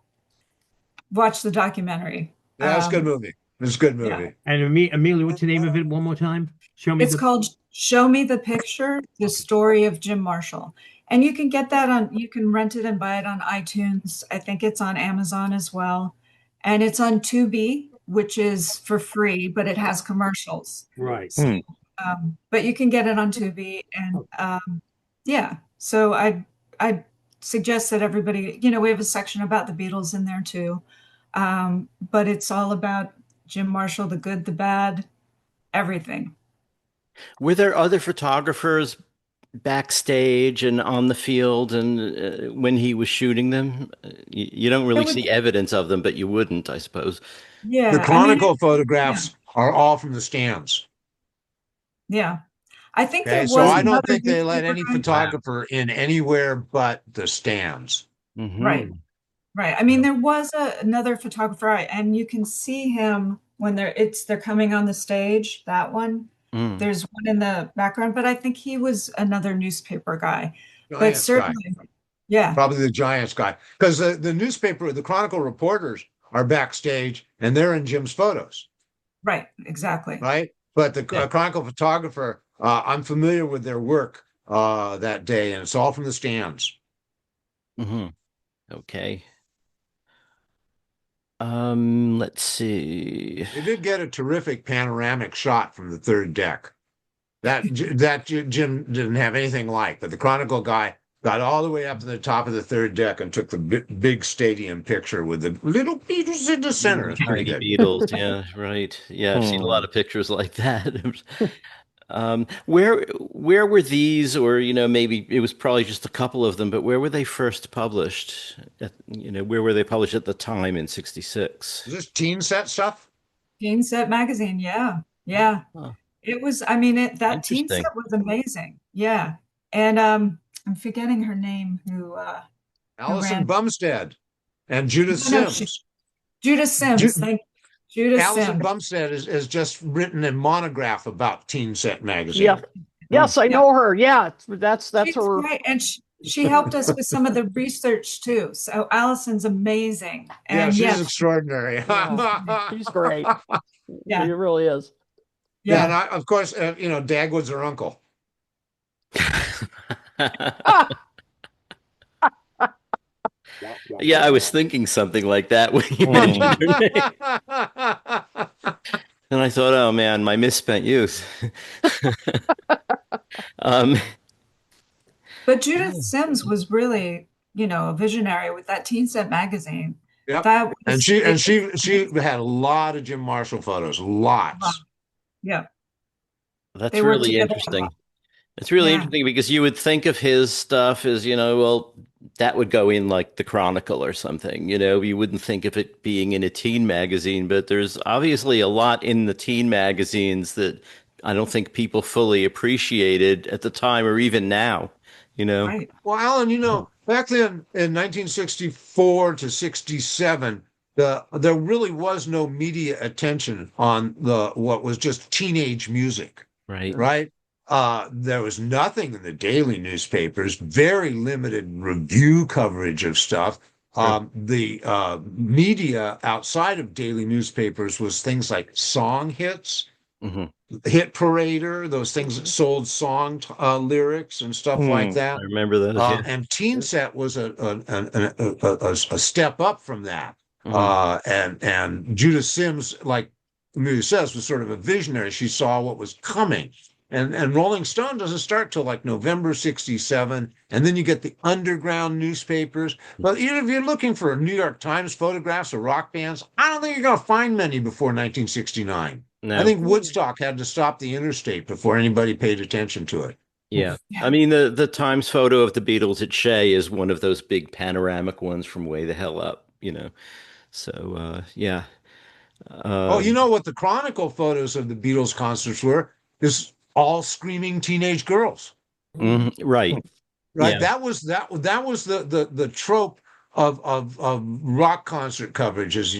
watch the documentary. Yeah, it's a good movie. It's a good movie. Yeah. And Amelia, what's the name of it one more time? It's called Show Me the Picture, the story of Jim Marshall. And you can get that you can rent it and buy it on iTunes. I think it's on Amazon as well. And it's on Tubi, which is for free, but it has commercials. Right. So, but you can get it on Tubi. And yeah, so I suggest that everybody, we have a section about the Beatles in there too. But it's all about Jim Marshall, the good, the bad, everything. Were there other photographers backstage and on the field and when he was shooting them? You don't really see evidence of them, but you wouldn't, I suppose. Yeah. The Chronicle photographs are all from the stands. Yeah. I think there was so I don't another think they let any newspaper photographer in anywhere but the stands. Mhm. Right. Right. I mean, there was another photographer, and you can see him when they're coming on the stage, that one. Mm. There's one in the background, but I think he was another newspaper guy. But Giants certainly, guy. yeah. Probably the Giants guy. Because the newspaper, the Chronicle reporters are backstage and they're in Jim's photos. Right. Exactly. Right. But the Chronicle photographer, I'm familiar with their work that day, and it's all from the stands. Mm-hmm. Okay. Let's see. They did get a terrific panoramic shot from the third deck. That Jim didn't have anything like, but the Chronicle guy got all the way up to the top of the third deck and took the big stadium picture with the little Beatles in the center. It's pretty good. Beatles, yeah, right. Yeah, I've seen a lot of pictures like that. Where were these, or maybe it was probably just a couple of them, but where were they first published? Where were they published at the time in '66? Is this Teen Set stuff? Teen Set magazine, yeah. Yeah. Huh. It was, I mean, that Teen Interesting. Set was amazing. Yeah. And I'm forgetting her name, who Allison ran- Bumstead and Judith No, no, Sims. Judith Sims. Thank you. Judith Allison Sims. Bumstead has just written a monograph about Teen Set magazine. Yeah. Yes, I know her. Yeah, that's She's her. great. And she helped us with some of the research too. So Allison's amazing. Yeah, And she's yes, extraordinary. She's great. Yeah. She really is. Yeah, yeah. and of course, Dagwood's her uncle. Yeah, I was thinking something like that when you mentioned her name. And I thought, oh man, my misspent youth. But Judith Sims was really, a visionary with that Teen Set magazine. Yep. That was, And she had a lot of Jim Marshall photos, lots. yeah. That's They worked really together a interesting. lot. It's really Yeah. interesting because you would think of his stuff as, well, that would go in like the Chronicle or something. You wouldn't think of it being in a teen magazine, but there's obviously a lot in the teen magazines that I don't think people fully appreciated at the time or even now, Right. Well, Alan, back then in 1964 to 67, there really was no media attention on what was just teenage music, Right. right? There was nothing in the daily newspapers, very limited review coverage of stuff. The media outside of daily newspapers was things like song hits, Mm-hmm. Hit Parader, those things that sold song lyrics and stuff like that. I remember those. Yeah. And Teen Set was a step up from that. Mhm. And Judith Sims, like Amelia says, was sort of a visionary. She saw what was coming. And Rolling Stone doesn't start till like November 67. And then you get the underground newspapers. But even if you're looking for New York Times photographs of rock bands, I don't think you're going to find many before 1969. No. I think Woodstock had to stop the interstate before anybody paid attention to it. Yeah. Yeah. I mean, the Times photo of the Beatles at Shea is one of those big panoramic ones from way the hell up, you know. So, yeah. Oh, you Um, know what the Chronicle photos of the Beatles concerts were? Is all screaming teenage girls. right. Right. Yeah. That was the trope of rock concert coverage is,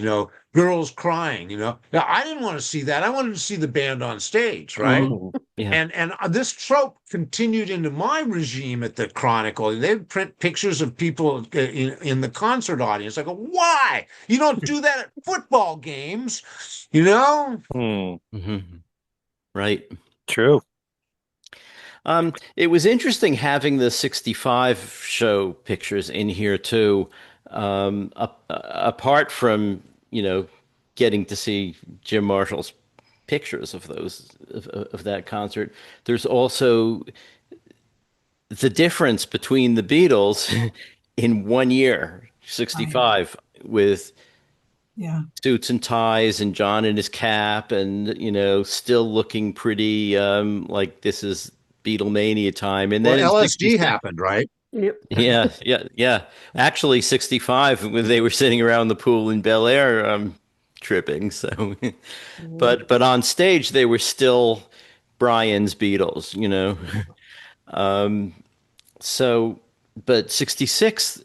girls crying, Now I didn't want to see that. I wanted to see the band on stage, right? Yeah. And this trope continued into my regime at the Chronicle. They'd print pictures of people in the concert audience. I go, why? You don't do that at football games, you know? Mhm. Right. True. It was interesting having the 65 show pictures in here too. Apart from, getting to see Jim Marshall's pictures of of that concert, there's also the difference between the Beatles in one year, Right. 65, with Yeah. suits and ties and John in his cap and, still looking pretty like this is Beatlemania time. And Well, then in LSD 66, happened, right? Yep. yeah. Actually, 65 when they were sitting around the pool in Bel Air, tripping. So, but on stage they were still Brian's Beatles, Um, so, but 66,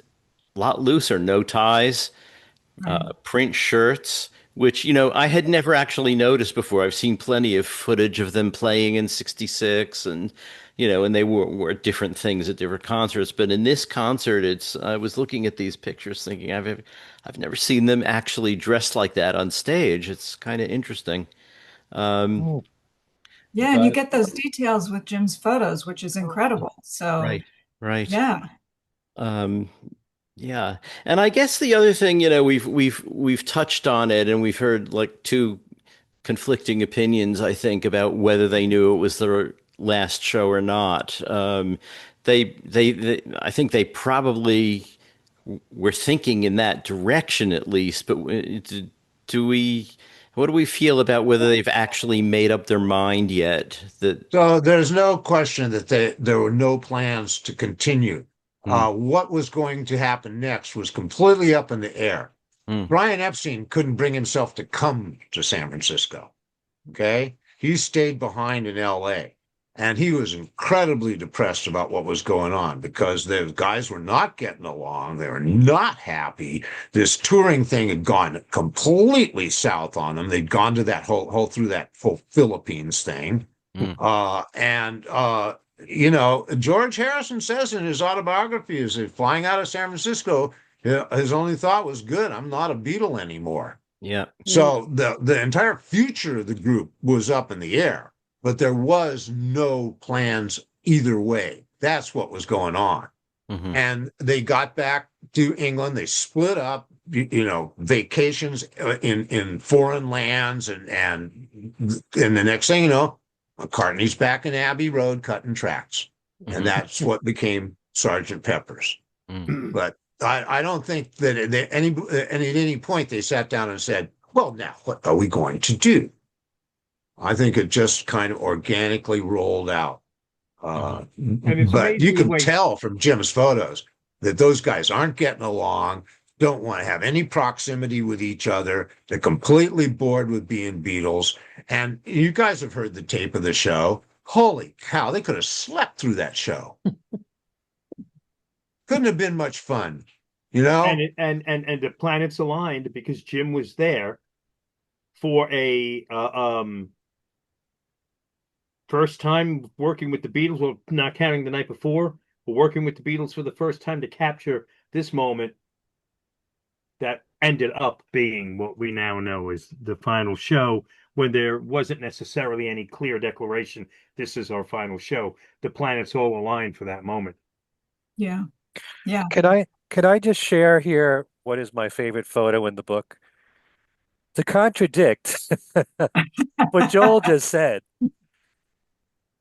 a lot looser, no ties, Right. print shirts, which, I had never actually noticed before. I've seen plenty of footage of them playing in 66 and, and they wore different things at different concerts. But in this concert, I was looking at these pictures thinking, I've never seen them actually dressed like that on stage. It's kind of interesting. Um, Mm. Yeah, and you but get those details with Jim's photos, which is incredible. So, right, right. yeah. Um, Yeah. And I guess the other thing, we've touched on it and we've heard like two conflicting opinions, I think, about whether they knew it was their last show or not. I think they probably were thinking in that direction at least, but do we, what do we feel about whether they've actually made up their mind yet? So there's no question that there were no plans to continue. Mm, What was going to happen next was completely up in the air. mm, Brian Epstein couldn't bring himself to come to San Francisco. Okay. He stayed behind in LA and he was incredibly depressed about what was going on because the guys were not getting along. They were not happy. This touring thing had gone completely south on them. They'd gone to that whole through that whole Philippines thing. mm. George Harrison says in his autobiography, is that flying out of San Francisco, his only thought was, good, I'm not a Beatle anymore. Yeah. So the entire future of the group was up in the air, but there was no plans either way. That's what was going on. Hmm. And they got back to England. They split up, vacations in foreign lands, and the next thing you know, McCartney's back in Abbey Road cutting tracks, and that's what became Sergeant Pepper's. Mm. But I don't think that at any point they sat down and said, "Well, now what are we going to do?" I think it just kind of organically rolled out. And it's But you amazing the can way tell from Jim's photos that those guys aren't getting along, don't want to have any proximity with each other. They're completely bored with being Beatles. And you guys have heard the tape of the show. Holy cow, they could have slept through that show. Couldn't have been much fun, you know? and the planets aligned because Jim was there for a first time working with the Beatles, well, not counting the night before, but working with the Beatles for the first time to capture this moment that ended up being what we now know is the final show, when there wasn't necessarily any clear declaration, this is our final show. The planets all aligned for that moment. Yeah. Yeah. Could I just share here what is my favorite photo in the book? To contradict what Joel just said,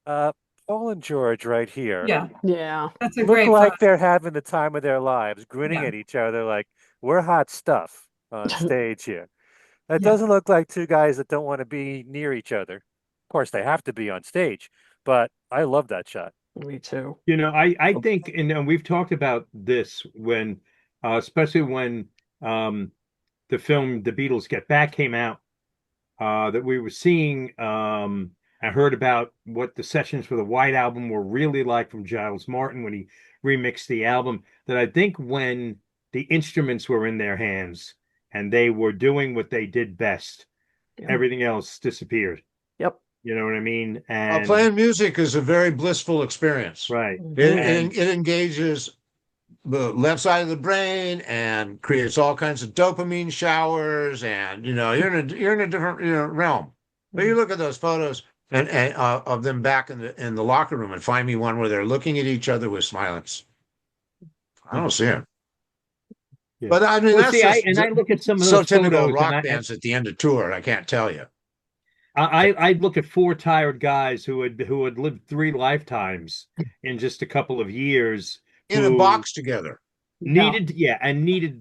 uh, Paul and George right here Yeah. Yeah. That's a look great like photo. they're having the time of their lives, grinning Yeah. at each other like we're hot stuff on stage here. That Yeah. doesn't look like two guys that don't want to be near each other. Of course, they have to be on stage, but I love that shot. Me too. You know, I think, and we've talked about this when, especially when the film The Beatles Get Back came out, that we were seeing. I heard about what the sessions for the White Album were really like from Giles Martin when he remixed the album. That I think when the instruments were in their hands and they were doing what they did best, Yeah. everything else disappeared. Yep. You know what I mean? And Playing music is a very blissful experience. right. It engages the left side of the brain and creates all kinds of dopamine showers, and you're in a different realm. But you look at those photos and of them back in the locker room, and find me one where they're looking at each other with smiles. I don't see it. Yeah. But I mean, Well, that's see, just I look at some of so those typical photos, rock and bands at the end of tour. I can't tell you. I look at four tired guys who had lived 3 lifetimes in just a couple of years, In a who box together. needed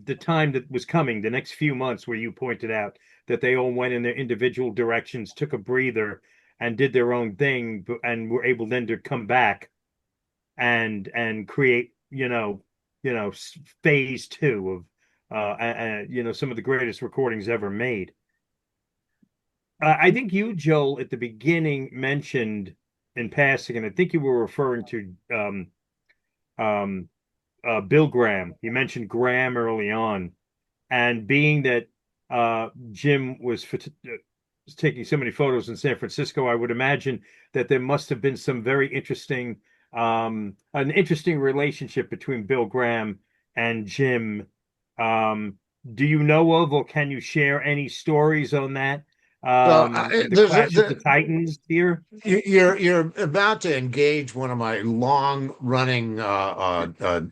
the time that was coming, the next few months, where you pointed out that they all went in their individual directions, took a breather, and did their own thing, and were able then to come back and create phase 2 of some of the greatest recordings ever made. I think you, Joel, at the beginning mentioned in passing, and I think you were referring to Bill Graham. You mentioned Graham early on, and being that Jim was taking so many photos in San Francisco, I would imagine that there must have been some very interesting, an interesting relationship between Bill Graham and Jim. Do you know of, or can you share any stories on that? The Clash of the Titans here. You're about to engage one of my long-running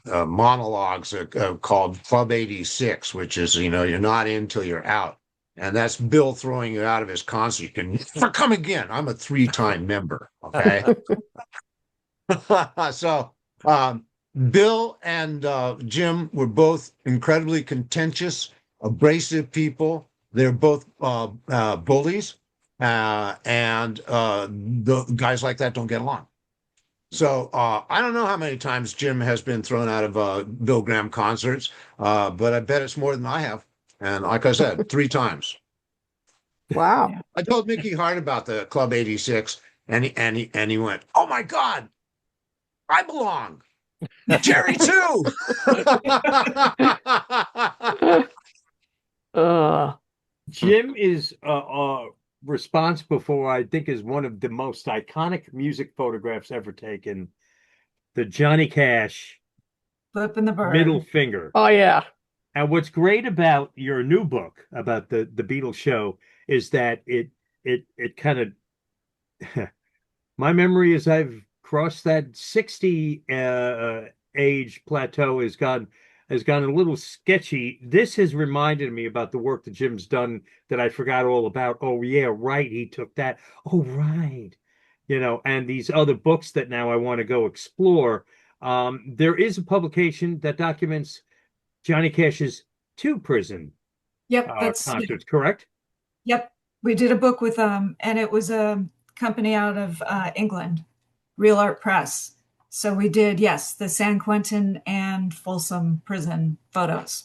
monologues called Club 86, which is you're not in till you're out, and that's Bill throwing you out of his concert. You can never come again. I'm a 3-time member. Okay, so Bill and Jim were both incredibly contentious, abrasive people. They're both bullies, and the guys like that don't get along. So I don't know how many times Jim has been thrown out of Bill Graham concerts, but I bet it's more than I have. And like I said, 3 times. Wow. I told Mickey Hart about the Club 86, and he went, "Oh my God, I belong." Jerry too. Jim is responsible for, I think, is one of the most iconic music photographs ever taken. The Johnny Cash Flipping the bird. middle finger. Oh yeah. And what's great about your new book about the Beatles show is that it kind of my memory is I've crossed that 60 age plateau has gone a little sketchy. This has reminded me about the work that Jim's done that I forgot all about. Oh yeah, right. He took that. Oh right. And these other books that now I want to go explore. There is a publication that documents Johnny Cash's 2 prison Yep, that's concerts, correct? Yep. We did a book with and it was a company out of England, Real Art Press. So we did, yes, the San Quentin and Folsom prison photos.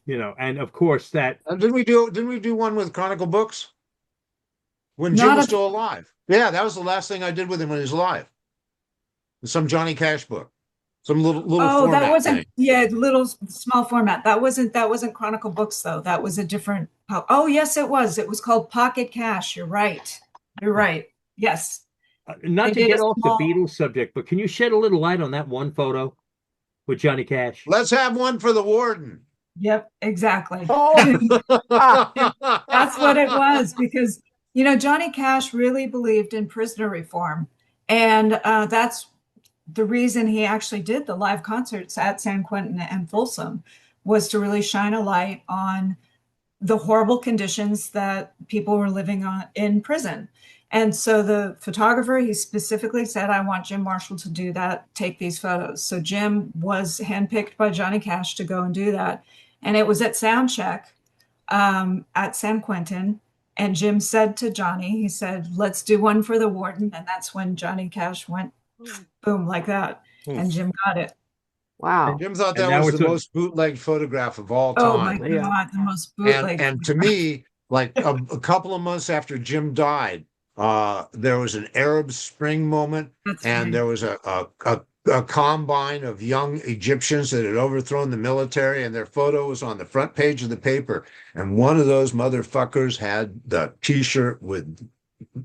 And of course that Didn't we do one with Chronicle Books when Jim Not was a- still alive? Yeah, that was the last thing I did with him when he was alive. Some Johnny Cash book, some little Oh, format that wasn't, thing. yeah, little small format. That wasn't Chronicle Books though. That was a different, oh yes, it was. It was called Pocket Cash. You're right. You're right. Yes. not They to did get a off small- the Beatles subject, but can you shed a little light on that one photo with Johnny Cash? Let's have one for the warden. Yep, exactly. Oh. That's what it was because, Johnny Cash really believed in prisoner reform. And that's the reason he actually did the live concerts at San Quentin and Folsom, was to really shine a light on the horrible conditions that people were living in prison. And so the photographer, he specifically said, I want Jim Marshall to do that, take these photos. So Jim was handpicked by Johnny Cash to go and do that. And it was at sound check at San Quentin. And Jim said to Johnny, he said, let's do one for the warden. And that's when Johnny Cash went, boom, like that. Hmm. And Jim got it. Wow. Jim thought And that now was it's the a- most bootleg photograph of all Oh my time. Yeah. God, the most And bootleg. and to me, like a couple of months after Jim died, there was an Arab Spring moment, That's and right. there was a combine of young Egyptians that had overthrown the military, and their photo was on the front page of the paper. And one of those motherfuckers had the T-shirt with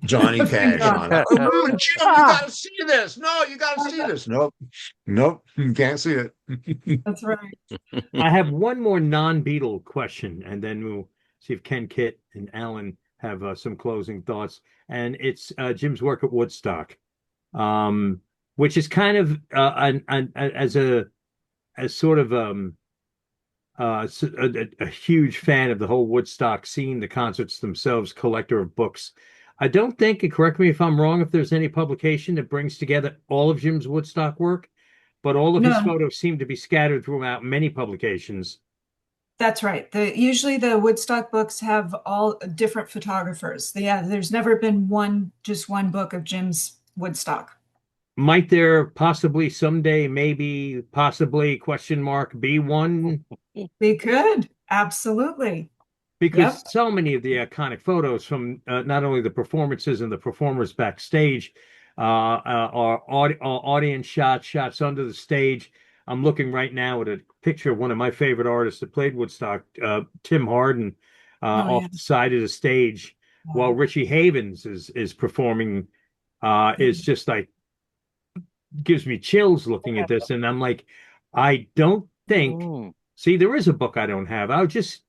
Johnny Cash God. on it. Oh, Jim, you got to see this. No, you got to see this. Nope, nope, you can't see it. That's right. I have one more non-Beatle question, and then we'll see if Ken, Kit, and Alan have some closing thoughts. And it's Jim's work at Woodstock, which is kind of as sort of a huge fan of the whole Woodstock scene, the concerts themselves, collector of books. I don't think, and correct me if I'm wrong, if there's any publication that brings together all of Jim's Woodstock work, but all of his No, photos seem to be scattered throughout many publications. that's right. Usually the Woodstock books have all different photographers. Yeah, there's never been just one book of Jim's Woodstock. Might there possibly someday, maybe, possibly, question mark, be one? We could, absolutely. Because Yep. so many of the iconic photos from not only the performances and the performers backstage are audience shots, shots under the stage. I'm looking right now at a picture of one of my favorite artists that played Woodstock, Tim Hardin, Oh yeah. off the side of the stage, while Richie Havens is performing. Is just like gives me chills looking at this, and I'm like, I don't think. Hmm. See, there is a book I don't have. I just.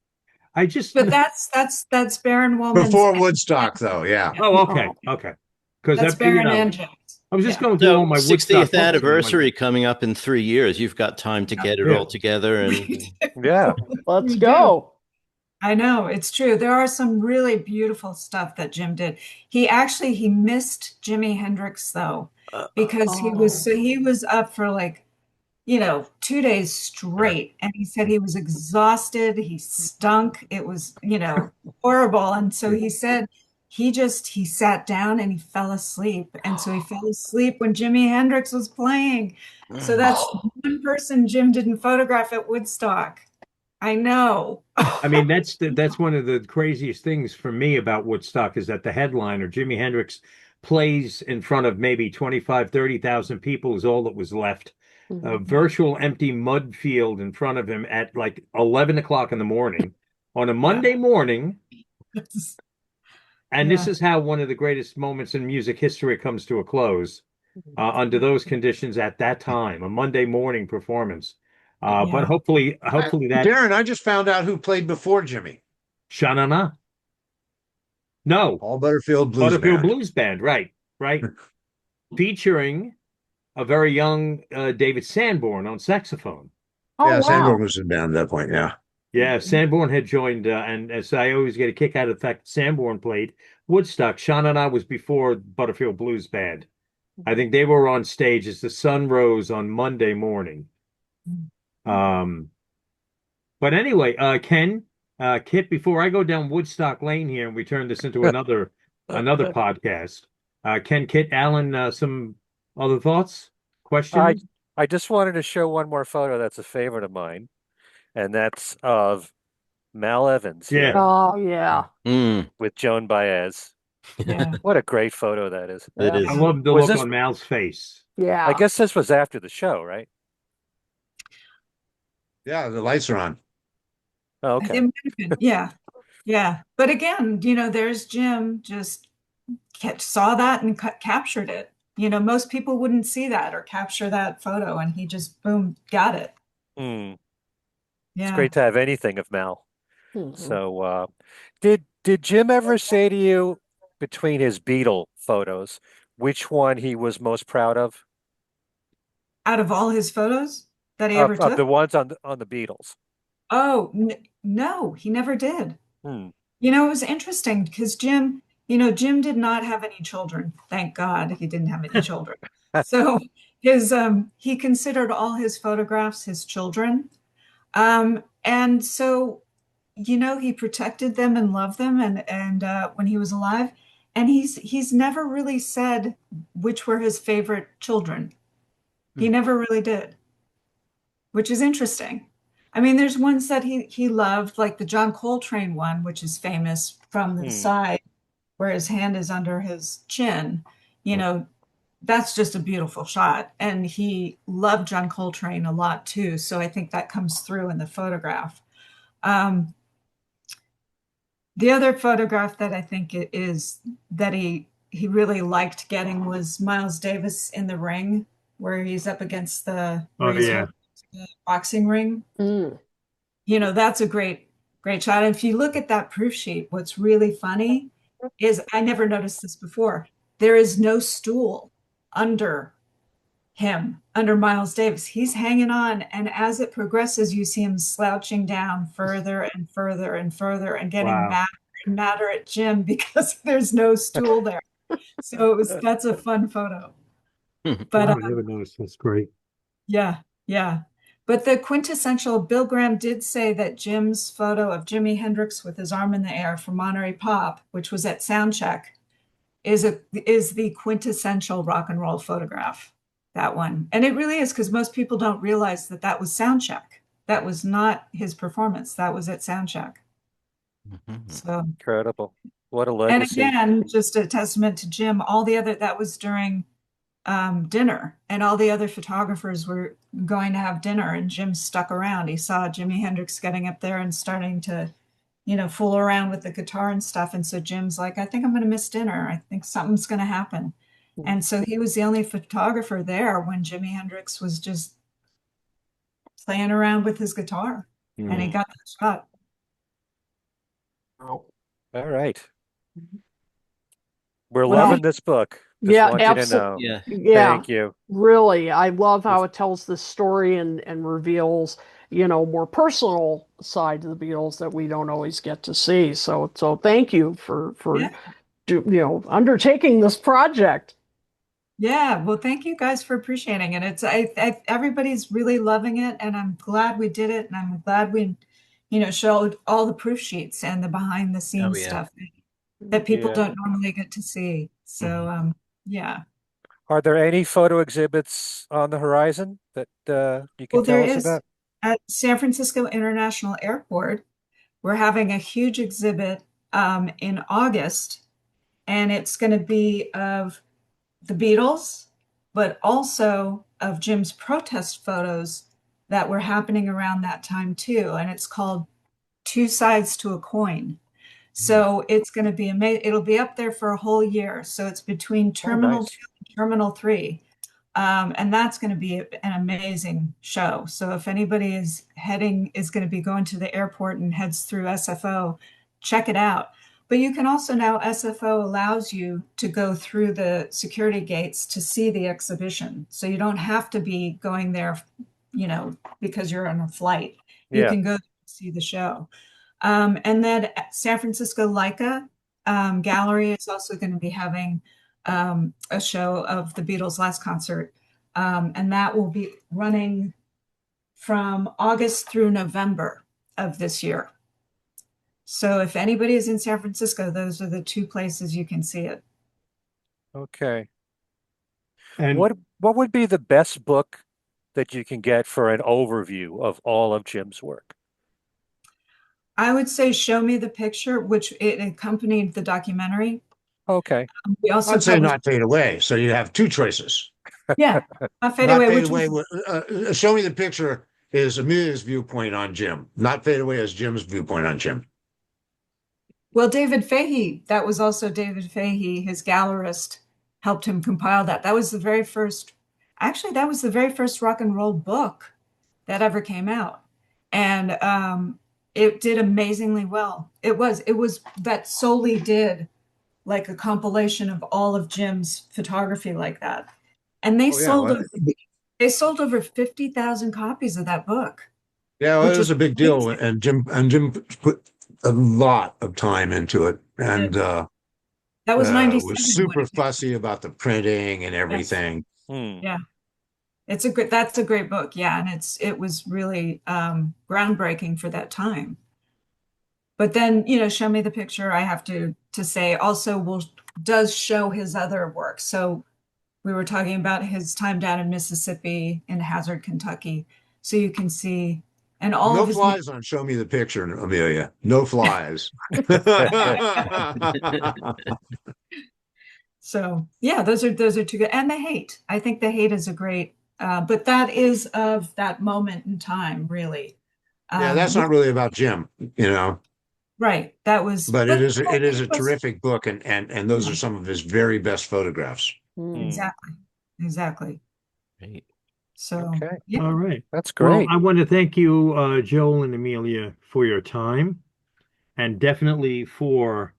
But that's Baron Wolman's. Before Woodstock, though, yeah. Oh, okay, okay. Because That's you Baron know, and Jim's. I was just Yeah. going through all So my Woodstock 60th books, and I'm like, anniversary coming up in 3 years. You've got time to get it Yeah. all together. And Yeah. Let's We do. go. I know, it's true. There are some really beautiful stuff that Jim did. He missed Jimi Hendrix though, because he was up for like, 2 days straight. And he said he was exhausted. He stunk. It was, horrible. And so he said he sat down and he fell asleep. And so he fell asleep when Jimi Hendrix was playing. So that's one person Jim didn't photograph at Woodstock. I know. I mean, that's one of the craziest things for me about Woodstock is that the headliner, Jimi Hendrix, plays in front of maybe 25, 30,000 people is all that was left. A virtual empty mud field in front of him at like 11 o'clock in the morning on a Monday morning. And this Yeah. is how one of the greatest moments in music history comes to a close under those conditions at that time, a Monday morning performance. But Yeah. hopefully that Darren, I just found out who played before Jimmy. Sha-na-na. No, All Butterfield Blues Butterfield Band. Blues Band, right, featuring a very young David Sanborn on saxophone. Oh, Yeah, wow. Sanborn was in the band at that point. Yeah. Yeah, Sanborn had joined, and as I always get a kick out of the fact that Sanborn played Woodstock. Sha-na-na was before Butterfield Blues Band. I think they were on stage as the sun rose on Monday morning. But anyway, Ken, Kit, before I go down Woodstock Lane here and we turn this into another podcast, Ken, Kit, Alan, some other thoughts, questions? I just wanted to show one more photo that's a favorite of mine, and that's of Mal Evans Yeah. here Oh, yeah. with Joan Baez. Yeah. What a great photo that is. it I is. love the Was look this- on Mal's face. Yeah. I guess this was after the show, right? Yeah, the lights are on. Oh, It okay. might have been. Yeah. Yeah. But again, there's Jim just saw that and captured it. Most people wouldn't see that or capture that photo, and he just, boom, got it. Hmm. Yeah. It's great to have anything of Mal. Mhm. So, did Jim ever say to you between his Beatle photos which one he was most proud of? Out of all his photos that he ever Of took? the ones on the Beatles. Oh, no, he never did. Hmm. It was interesting because Jim did not have any children. Thank God he didn't have any children. So he considered all his photographs his children. And so, he protected them and loved them and when he was alive. And he's never really said which were his favorite children. He never really did, which is interesting. I mean, there's ones that he loved, like the John Coltrane one, which is famous from the side where his hand is under his chin. You know, that's just a beautiful shot. And he loved John Coltrane a lot too. So I think that comes through in the photograph. The other photograph that I think is that he really liked getting was Miles Davis in the ring, where he's up against the boxing ring. You know, that's a great shot. And if you look at that proof sheet, what's really funny is I never noticed this before. There is no stool under him, under Miles Davis. He's hanging on, and as it progresses, you see him slouching down further and further and further and getting madder and madder at Jim because there's no stool there. So that's a fun photo. But I never noticed. That's great. Yeah. But the quintessential, Bill Graham did say that Jim's photo of Jimi Hendrix with his arm in the air for Monterey Pop, which was at Soundcheck, is the quintessential rock and roll photograph. That one. And it really is, because most people don't realize that was Soundcheck. That was not his performance. That was at Soundcheck. So incredible. What a legacy. And again, just a testament to Jim. That was during dinner, and all the other photographers were going to have dinner, and Jim stuck around. He saw Jimi Hendrix getting up there and starting to, fool around with the guitar and stuff. And so Jim's like, I think I'm going to miss dinner. I think something's going to happen. And so he was the only photographer there when Jimi Hendrix was just playing around with his guitar, and he got that shot. All right. We're loving this book. Just want you to know. Yeah. Thank you. Really, I love how it tells this story and reveals, more personal side to the Beatles that we don't always get to see. So thank you for undertaking this project. Yeah, well, thank you guys for appreciating it. It's everybody's really loving it, and I'm glad we did it, and I'm glad we, showed all the proof sheets and the behind the scenes stuff that people don't normally get to see. So, yeah. Are there any photo exhibits on the horizon that you can tell us about? At San Francisco International Airport, we're having a huge exhibit in August, and it's going to be of the Beatles, but also of Jim's protest photos that were happening around that time too. And it's called Two Sides to a Coin. So it's going to be amazing. It'll be up there for a whole year. So it's between Terminal 2 and Terminal 3. And that's going to be an amazing show. So if anybody is going to be going to the airport and heads through SFO, check it out. But you can also now, SFO allows you to go through the security gates to see the exhibition. So you don't have to be going there, because you're on a flight. You can go see the show. And then San Francisco Leica Gallery is also going to be having a show of the Beatles' last concert. And that will be running from August through November of this year. So if anybody is in San Francisco, those are the two places you can see it. Okay. And what would be the best book that you can get for an overview of all of Jim's work? I would say Show Me the Picture, which it accompanied the documentary. Okay. We also I'd say Not Fade Away. So you have two choices. Yeah, Not Fade Not Away. Fade Away. Show Me the Picture is Amelia's viewpoint on Jim. Not Fade Away is Jim's viewpoint on Jim. Well, David Fahey, that was also David Fahey, his gallerist, helped him compile that. That was the very first rock and roll book that ever came out. And it did amazingly well. It was that solely did like a compilation of all of Jim's photography like that. And they sold over 50,000 copies of that book. Yeah, well, it was a big deal, and Jim put a lot of time into it, and that was 97. Was super fussy about the printing and everything. Yeah, that's a great book. Yeah, and it was really groundbreaking for that time. But then, Show Me the Picture, I have to say also does show his other work. So we were talking about his time down in Mississippi, in Hazard, Kentucky. So you can see, and all No of his. flies on Show Me the Picture, Amelia. No flies. So yeah, those are two good. And The Hate. I think The Hate is a great, but that is of that moment in time, really. Yeah, that's not really about Jim, Right. That was, but but it is a it was, terrific book, and those are some of his very best photographs. exactly, exactly. Great. So Okay. yeah, All right. That's Well, great. I want to thank you, Joel and Amelia, for your time and definitely for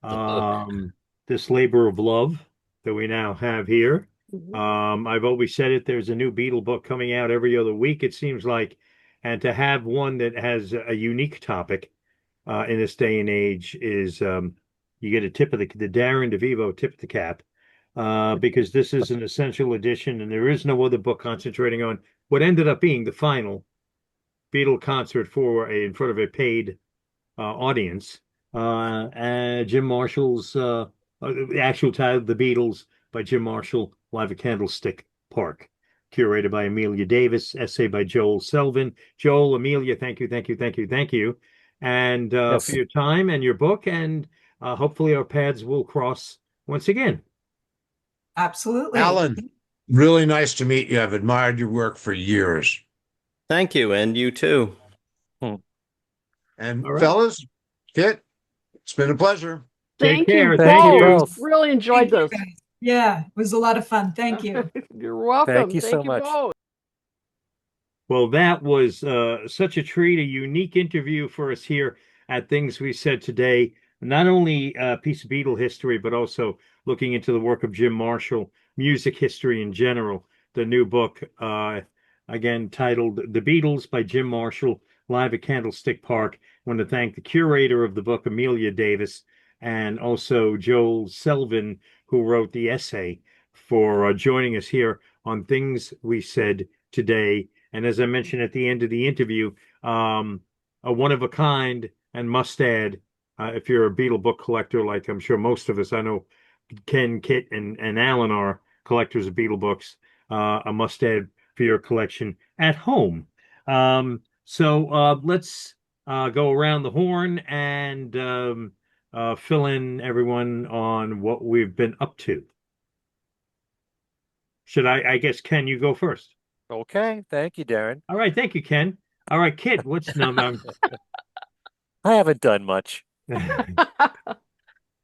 The book. this labor of love that we now have here. Mhm. I've always said it, there's a new Beatle book coming out every other week, it seems like. And to have one that has a unique topic in this day and age is you get a tip of the Darren DeVivo tip of the cap because this is an essential edition and there is no other book concentrating on what ended up being the final Beatle concert in front of a paid audience. Jim Marshall's the actual title, The Beatles by Jim Marshall, live at Candlestick Park, curated by Amelia Davis, essay by Joel Selvin. Joel, Amelia, thank you, thank you, thank you, thank you, and for Yes. your time and your book, and hopefully our paths will cross once again. absolutely. Allan, really nice to meet you. I've admired your work for years. Thank you, and you too. And All right. fellas, Kit, it's been a pleasure. Take Thank care. you Thank you both. both. Really enjoyed Thank you, this. guys. Yeah, it was a lot of fun. Thank you. You're welcome. Thank you so Thank you much. both. Well, that was such a treat, a unique interview for us here at Things We Said Today. Not only a piece of Beatle history, but also looking into the work of Jim Marshall, music history in general. The new book, again titled The Beatles by Jim Marshall, live at Candlestick Park. I want to thank the curator of the book, Amelia Davis, and also Joel Selvin, who wrote the essay, for joining us here on Things We Said Today. And as I mentioned at the end of the interview, a one of a kind and must add, if you're a Beatle book collector, like I'm sure most of us, I know Ken, Kit, and Alan are collectors of Beatle books, a must add for your collection at home. So let's go around the horn and fill in everyone on what we've been up to. Should I guess, Ken, you go first. Okay. Thank you, Darren. All right, thank you, Ken. All right, Kit, what's number? I haven't done much.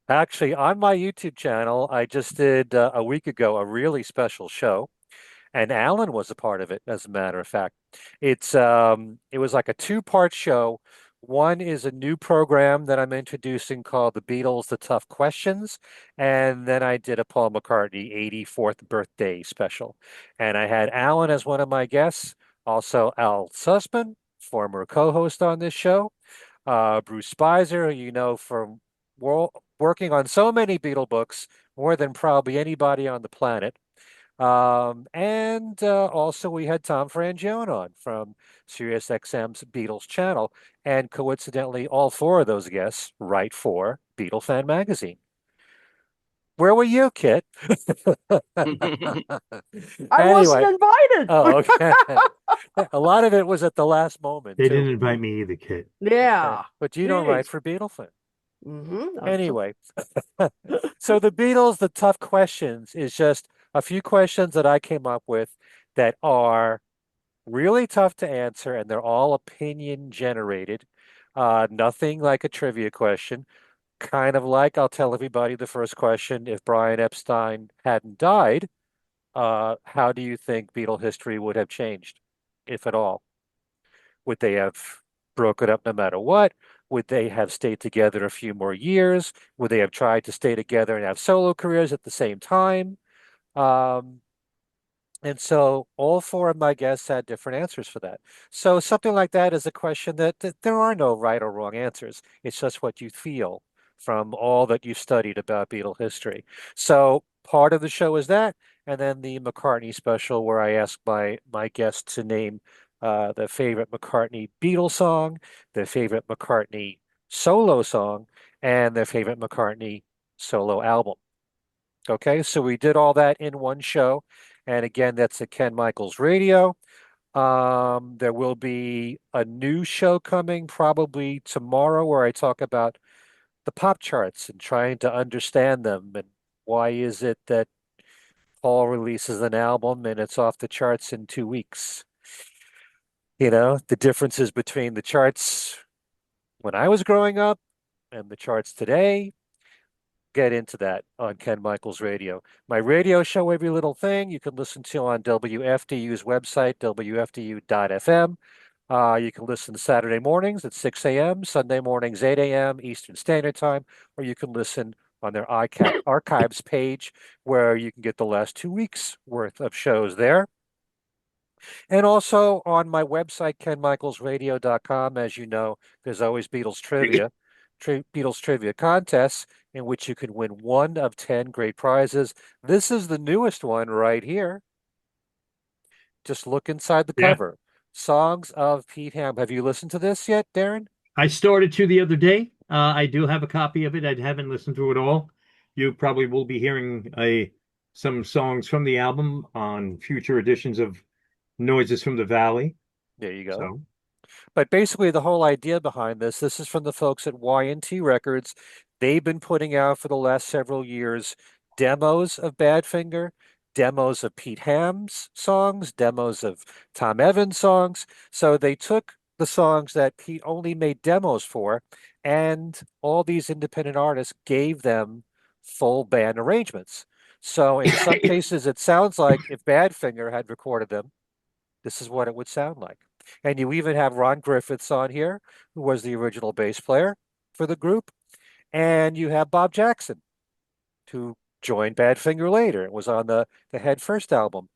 Actually, on my YouTube channel, I just did a week ago a really special show, and Alan was a part of it, as a matter of fact. It was like a two-part show. One is a new program that I'm introducing called The Beatles, The Tough Questions, and then I did a Paul McCartney 84th birthday special. And I had Alan as one of my guests, also Al Sussman, former co-host on this show, Bruce Spicer, who you know from working on so many Beatle books, more than probably anybody on the planet. And also we had Tom Frangione on from SiriusXM's Beatles channel. And coincidentally, all four of those guests write for Beatle Fan Magazine. Where were you, Kit? I wasn't invited. Oh, okay. A lot of it was at the last moment, They too. didn't invite me either, Kit. Yeah. But you don't write Jeez. for Beatle Fan. Mm-hmm. Anyway, so the Beatles, the tough questions is just a few questions that I came up with that are really tough to answer, and they're all opinion generated. Nothing like a trivia question. Kind of like I'll tell everybody the first question, if Brian Epstein hadn't died, how do you think Beatle history would have changed, if at all? Would they have broken up no matter what? Would they have stayed together a few more years? Would they have tried to stay together and have solo careers at the same time? Um, and so all four of my guests had different answers for that. So something like that is a question that there are no right or wrong answers. It's just what you feel from all that you've studied about Beatle history. So part of the show is that, and then the McCartney special where I ask my guests to name their favorite McCartney Beatles song, their favorite McCartney solo song, and their favorite McCartney solo album. Okay, so we did all that in one show. And again, that's at Ken Michaels Radio. There will be a new show coming probably tomorrow where I talk about the pop charts and trying to understand them and why is it that Paul releases an album and it's off the charts in 2 weeks. The differences between the charts when I was growing up and the charts today. Get into that on Ken Michaels Radio. My radio show, Every Little Thing, you can listen to on WFDU's website, WFDU.FM. You can listen Saturday mornings at 6 a.m., Sunday mornings 8 a.m. Eastern Standard Time, or you can listen on their archives page where you can get the last 2 weeks worth of shows there. And also on my website, kenmichaelsradio.com, as you know, there's always Beatles trivia, Beatles trivia contests in which you can win one of 10 great prizes. This is the newest one right here. Just look inside the Yeah. cover. Songs of Pete Ham. Have you listened to this yet, Darren? I started to the other day. I do have a copy of it. I haven't listened to it all. You probably will be hearing some songs from the album on future editions of Noises from the Valley. There you go. So, But basically, the whole idea behind this is from the folks at Y&T Records. They've been putting out for the last several years demos of Badfinger, demos of Pete Ham's songs, demos of Tom Evans songs. So they took the songs that Pete only made demos for, and all these independent artists gave them full band arrangements. So in some cases, it sounds like if Badfinger had recorded them, this is what it would sound like. And you even have Ron Griffiths on here, who was the original bass player for the group. And you have Bob Jackson, who joined Badfinger later. It was on the Head First album.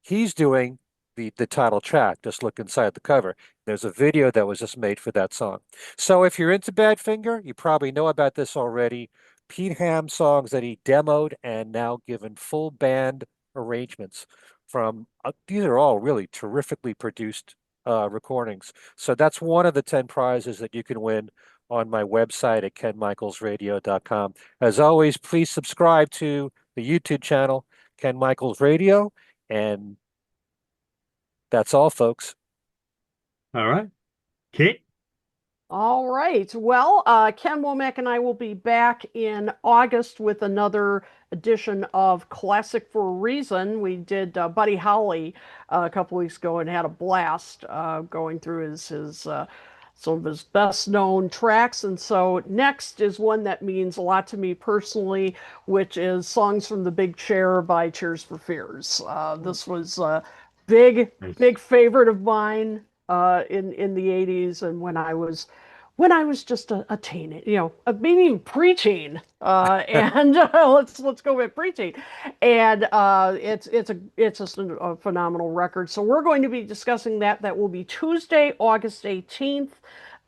He's doing the title track. Just look inside the cover. There's a video that was just made for that song. So if you're into Badfinger, you probably know about this already. Pete Ham songs that he demoed and now given full band arrangements from, these are all really terrifically produced recordings. So that's one of the 10 prizes that you can win on my website at kenmichaelsradio.com. As always, please subscribe to the YouTube channel, Ken Michaels Radio, and that's all, folks. all right. Kate? All right. Well, Ken Womack and I will be back in August with another edition of Classic for a Reason. We did Buddy Holly a couple weeks ago and had a blast going through his some of his best known tracks. And so next is one that means a lot to me personally, which is Songs from the Big Chair by Cheers for Fears. This was a big favorite of mine in the 80s and when I was just a teen, maybe even preteen, and let's go with preteen, and it's just a phenomenal record. So we're going to be discussing that. That will be Tuesday, August 18th.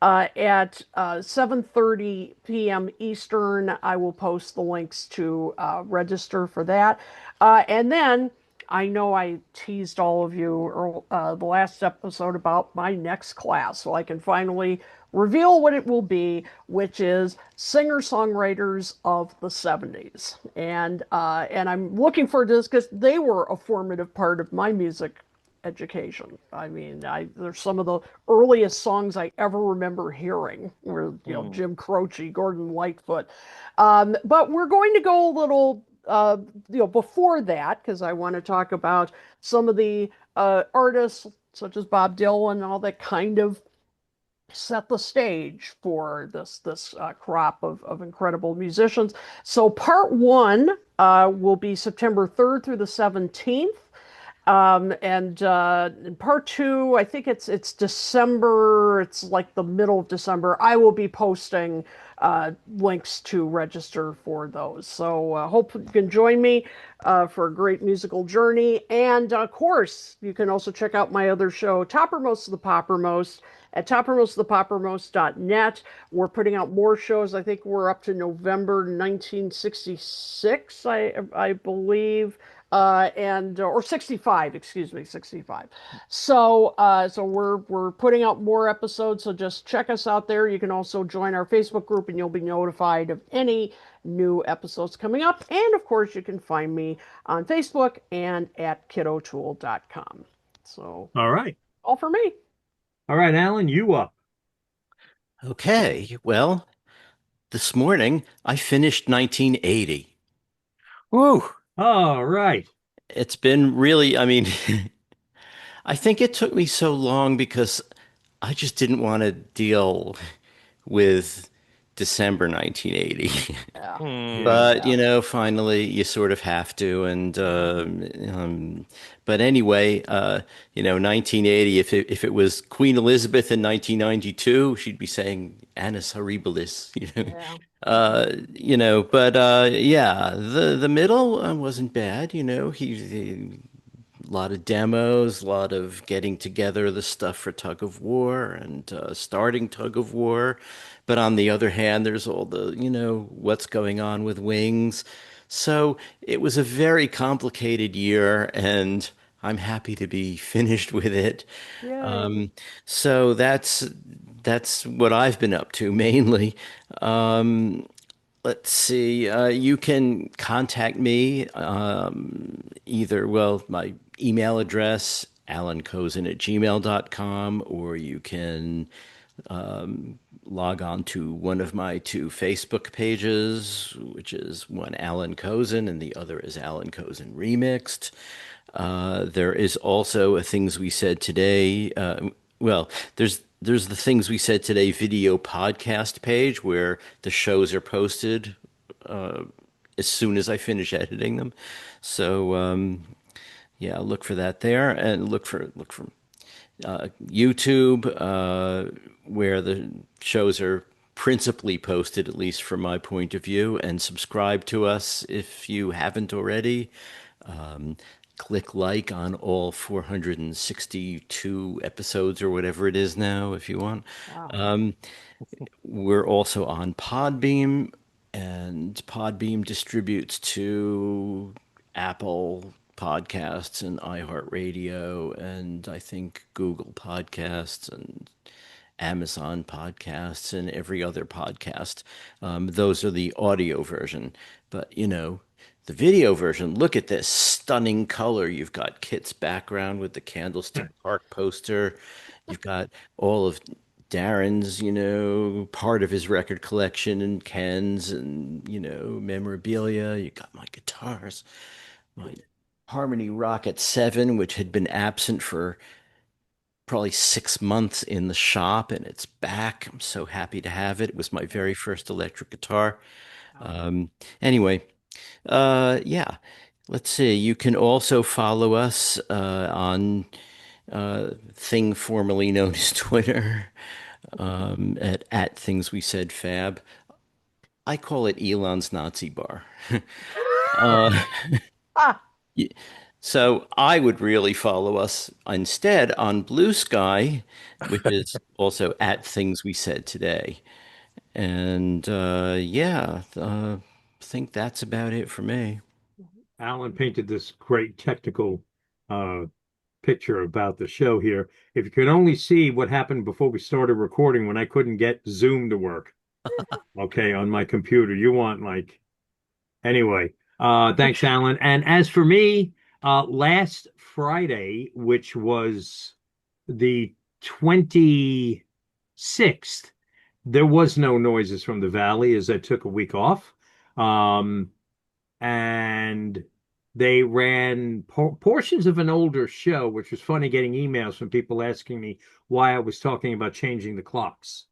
At 7:30 p.m. Eastern. I will post the links to register for that. And then I know I teased all of you the last episode about my next class, so I can finally reveal what it will be, which is singer-songwriters of the 70s. And I'm looking forward to this because they were a formative part of my music education. I mean, there's some of the earliest songs I ever remember hearing were, Jim Croce, Gordon Lightfoot. But we're going to go a little, before that, because I want to talk about some of the artists such as Bob Dylan and all that kind of set the stage for this crop of incredible musicians. So part one will be September 3rd through the 17th. And in part two, I think it's December. It's like the middle of December. I will be posting links to register for those. So hope you can join me for a great musical journey. And of course, you can also check out my other show, Toppermost of the Poppermost, at toppermostofthepoppermost.net. We're putting out more shows. I think we're up to November 1966, I believe. Or 65, excuse me, 65. So we're putting out more episodes, so just check us out there. You can also join our Facebook group and you'll be notified of any new episodes coming up. And of course, you can find me on Facebook and at kiddotool.com. So, All right. all for me. All right, Alan, you up. Okay, well, this morning I finished 1980. Woo! All right. It's been really, I mean, I think it took me so long because I just didn't want to deal with December 1980. Yeah. Yeah. But, finally you sort of have to. But anyway, 1980, if it was Queen Elizabeth in 1992, she'd be saying Annus Horribilis, Yeah. yeah, the middle wasn't bad, a lot of demos, a lot of getting together the stuff for Tug of War and starting Tug of War. But on the other hand, there's all the, what's going on with Wings. So it was a very complicated year, and I'm happy to be finished with it. Yay. So that's what I've been up to mainly. Let's see. You can contact me either, well, my email address, allankozinn@gmail.com, or you can log on to one of my two Facebook pages, which is one Allan Kozinn and the other is Allan Kozinn Remixed. There is also a Things We Said Today. There's the Things We Said Today video podcast page where the shows are posted as soon as I finish editing them. So yeah, look for that there, and look for YouTube where the shows are principally posted, at least from my point of view, and subscribe to us if you haven't already. Click like on all 462 episodes or whatever it is now, if you want. Wow. We're also on Podbeam, and Podbeam distributes to Apple Podcasts and iHeartRadio, and I think Google Podcasts and Amazon Podcasts and every other podcast. Those are the audio version. But, the video version, look at this stunning color. You've got Kit's background with the Candlestick Park poster. You've got all of Darren's, part of his record collection and Ken's and, memorabilia. You got my guitars, my Harmony Rocket 7, which had been absent for probably 6 months in the shop, and it's back. I'm so happy to have it. It was my very first electric guitar. Anyway, yeah, let's see. You can also follow us on thing formerly known as Twitter at Things We Said Fab. I call it Elon's Nazi Bar. So I would really follow us instead on BlueSky, which is also at Things We Said Today. And yeah, I think that's about it for me. Alan painted this great technical picture about the show here. If you could only see what happened before we started recording when I couldn't get Zoom to work, okay, on my computer. You want anyway. Thanks, Alan. And as for me, last Friday, which was the 26th, there was no Noises from the Valley as I took a week off. And they ran portions of an older show, which was funny getting emails from people asking me why I was talking about changing the clocks.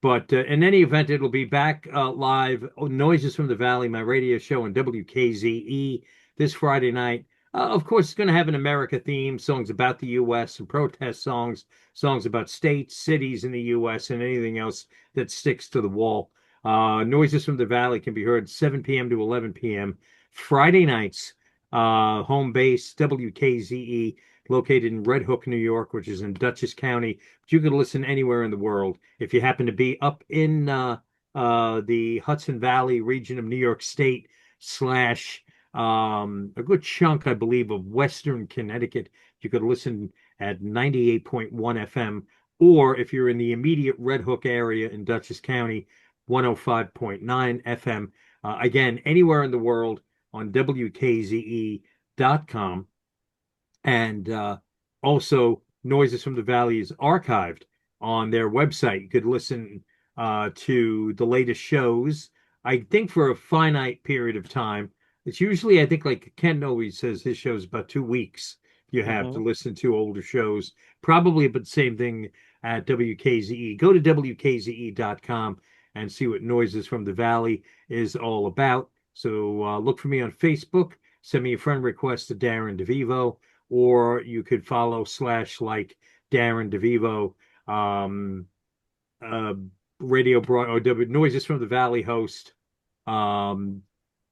But in any event, it'll be back live. Noises from the Valley, my radio show on WKZE this Friday night. Of course, it's going to have an America theme, songs about the U.S. and protest songs, songs about states, cities in the U.S., and anything else that sticks to the wall. Noises from the Valley can be heard 7 p.m. to 11 p.m. Friday nights, home base WKZE, located in Red Hook, New York, which is in Dutchess County. But you can listen anywhere in the world. If you happen to be up in the Hudson Valley region of New York State slash a good chunk, I believe, of Western Connecticut, you could listen at 98.1 FM. Or if you're in the immediate Red Hook area in Dutchess County, 105.9 FM. Again, anywhere in the world on WKZE.com. And also, Noises from the Valley is archived on their website. You could listen to the latest shows, I think, for a finite period of time. It's usually, I think, like Ken always says, his show's about 2 weeks you have to listen to older shows. Probably, but same thing at WKZE. Go to WKZE.com and see what Noises from the Valley is all about. So look for me on Facebook. Send me a friend request to Darren DeVivo, or you could follow / like Darren DeVivo, radio broad or Noises from the Valley host,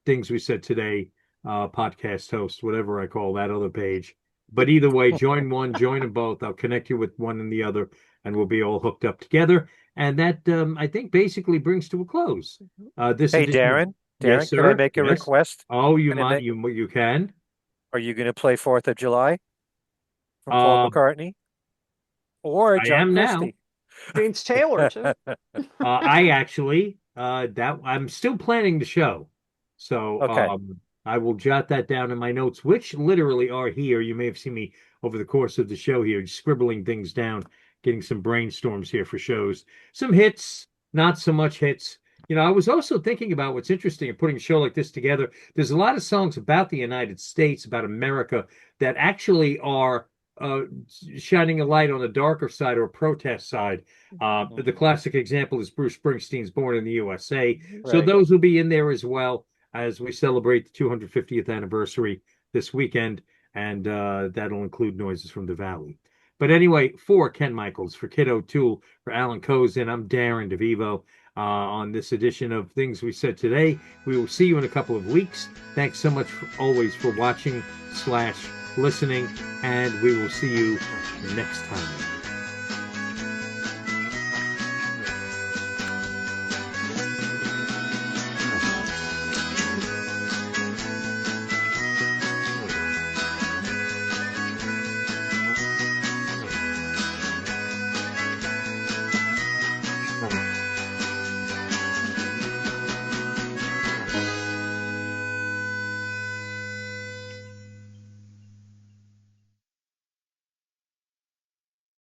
Things We Said Today, podcast host, whatever I call that other page. But either way, join one, join them both. I'll connect you with one and the other, and we'll be all hooked up together. And that, I think, basically brings to a close. This Hey, edition Darren, Yes, can I sir. make a Yes. request? Oh, you Can I might, make- you can. Are you going to play 4th of July from Paul McCartney or I John am now. Christie? James Taylor too. I actually, that I'm still planning the show, so Okay. I will jot that down in my notes, which literally are here. You may have seen me over the course of the show here, scribbling things down, getting some brainstorms here for shows. Some hits, not so much hits. You know, I was also thinking about what's interesting in putting a show like this together. There's a lot of songs about the United States, about America, that actually are shining a light on the darker side or protest side. The classic example is Bruce Springsteen's Born in the USA. So Right. those will be in there as well as we celebrate the 250th anniversary this weekend, and that'll include Noises from the Valley. But anyway, for Ken Michaels, for Kid O'Toole, for Allan Kozinn, I'm Darren DeVivo on this edition of Things We Said Today. We will see you in a couple of weeks. Thanks so much always for watching / listening, and we will see you next time.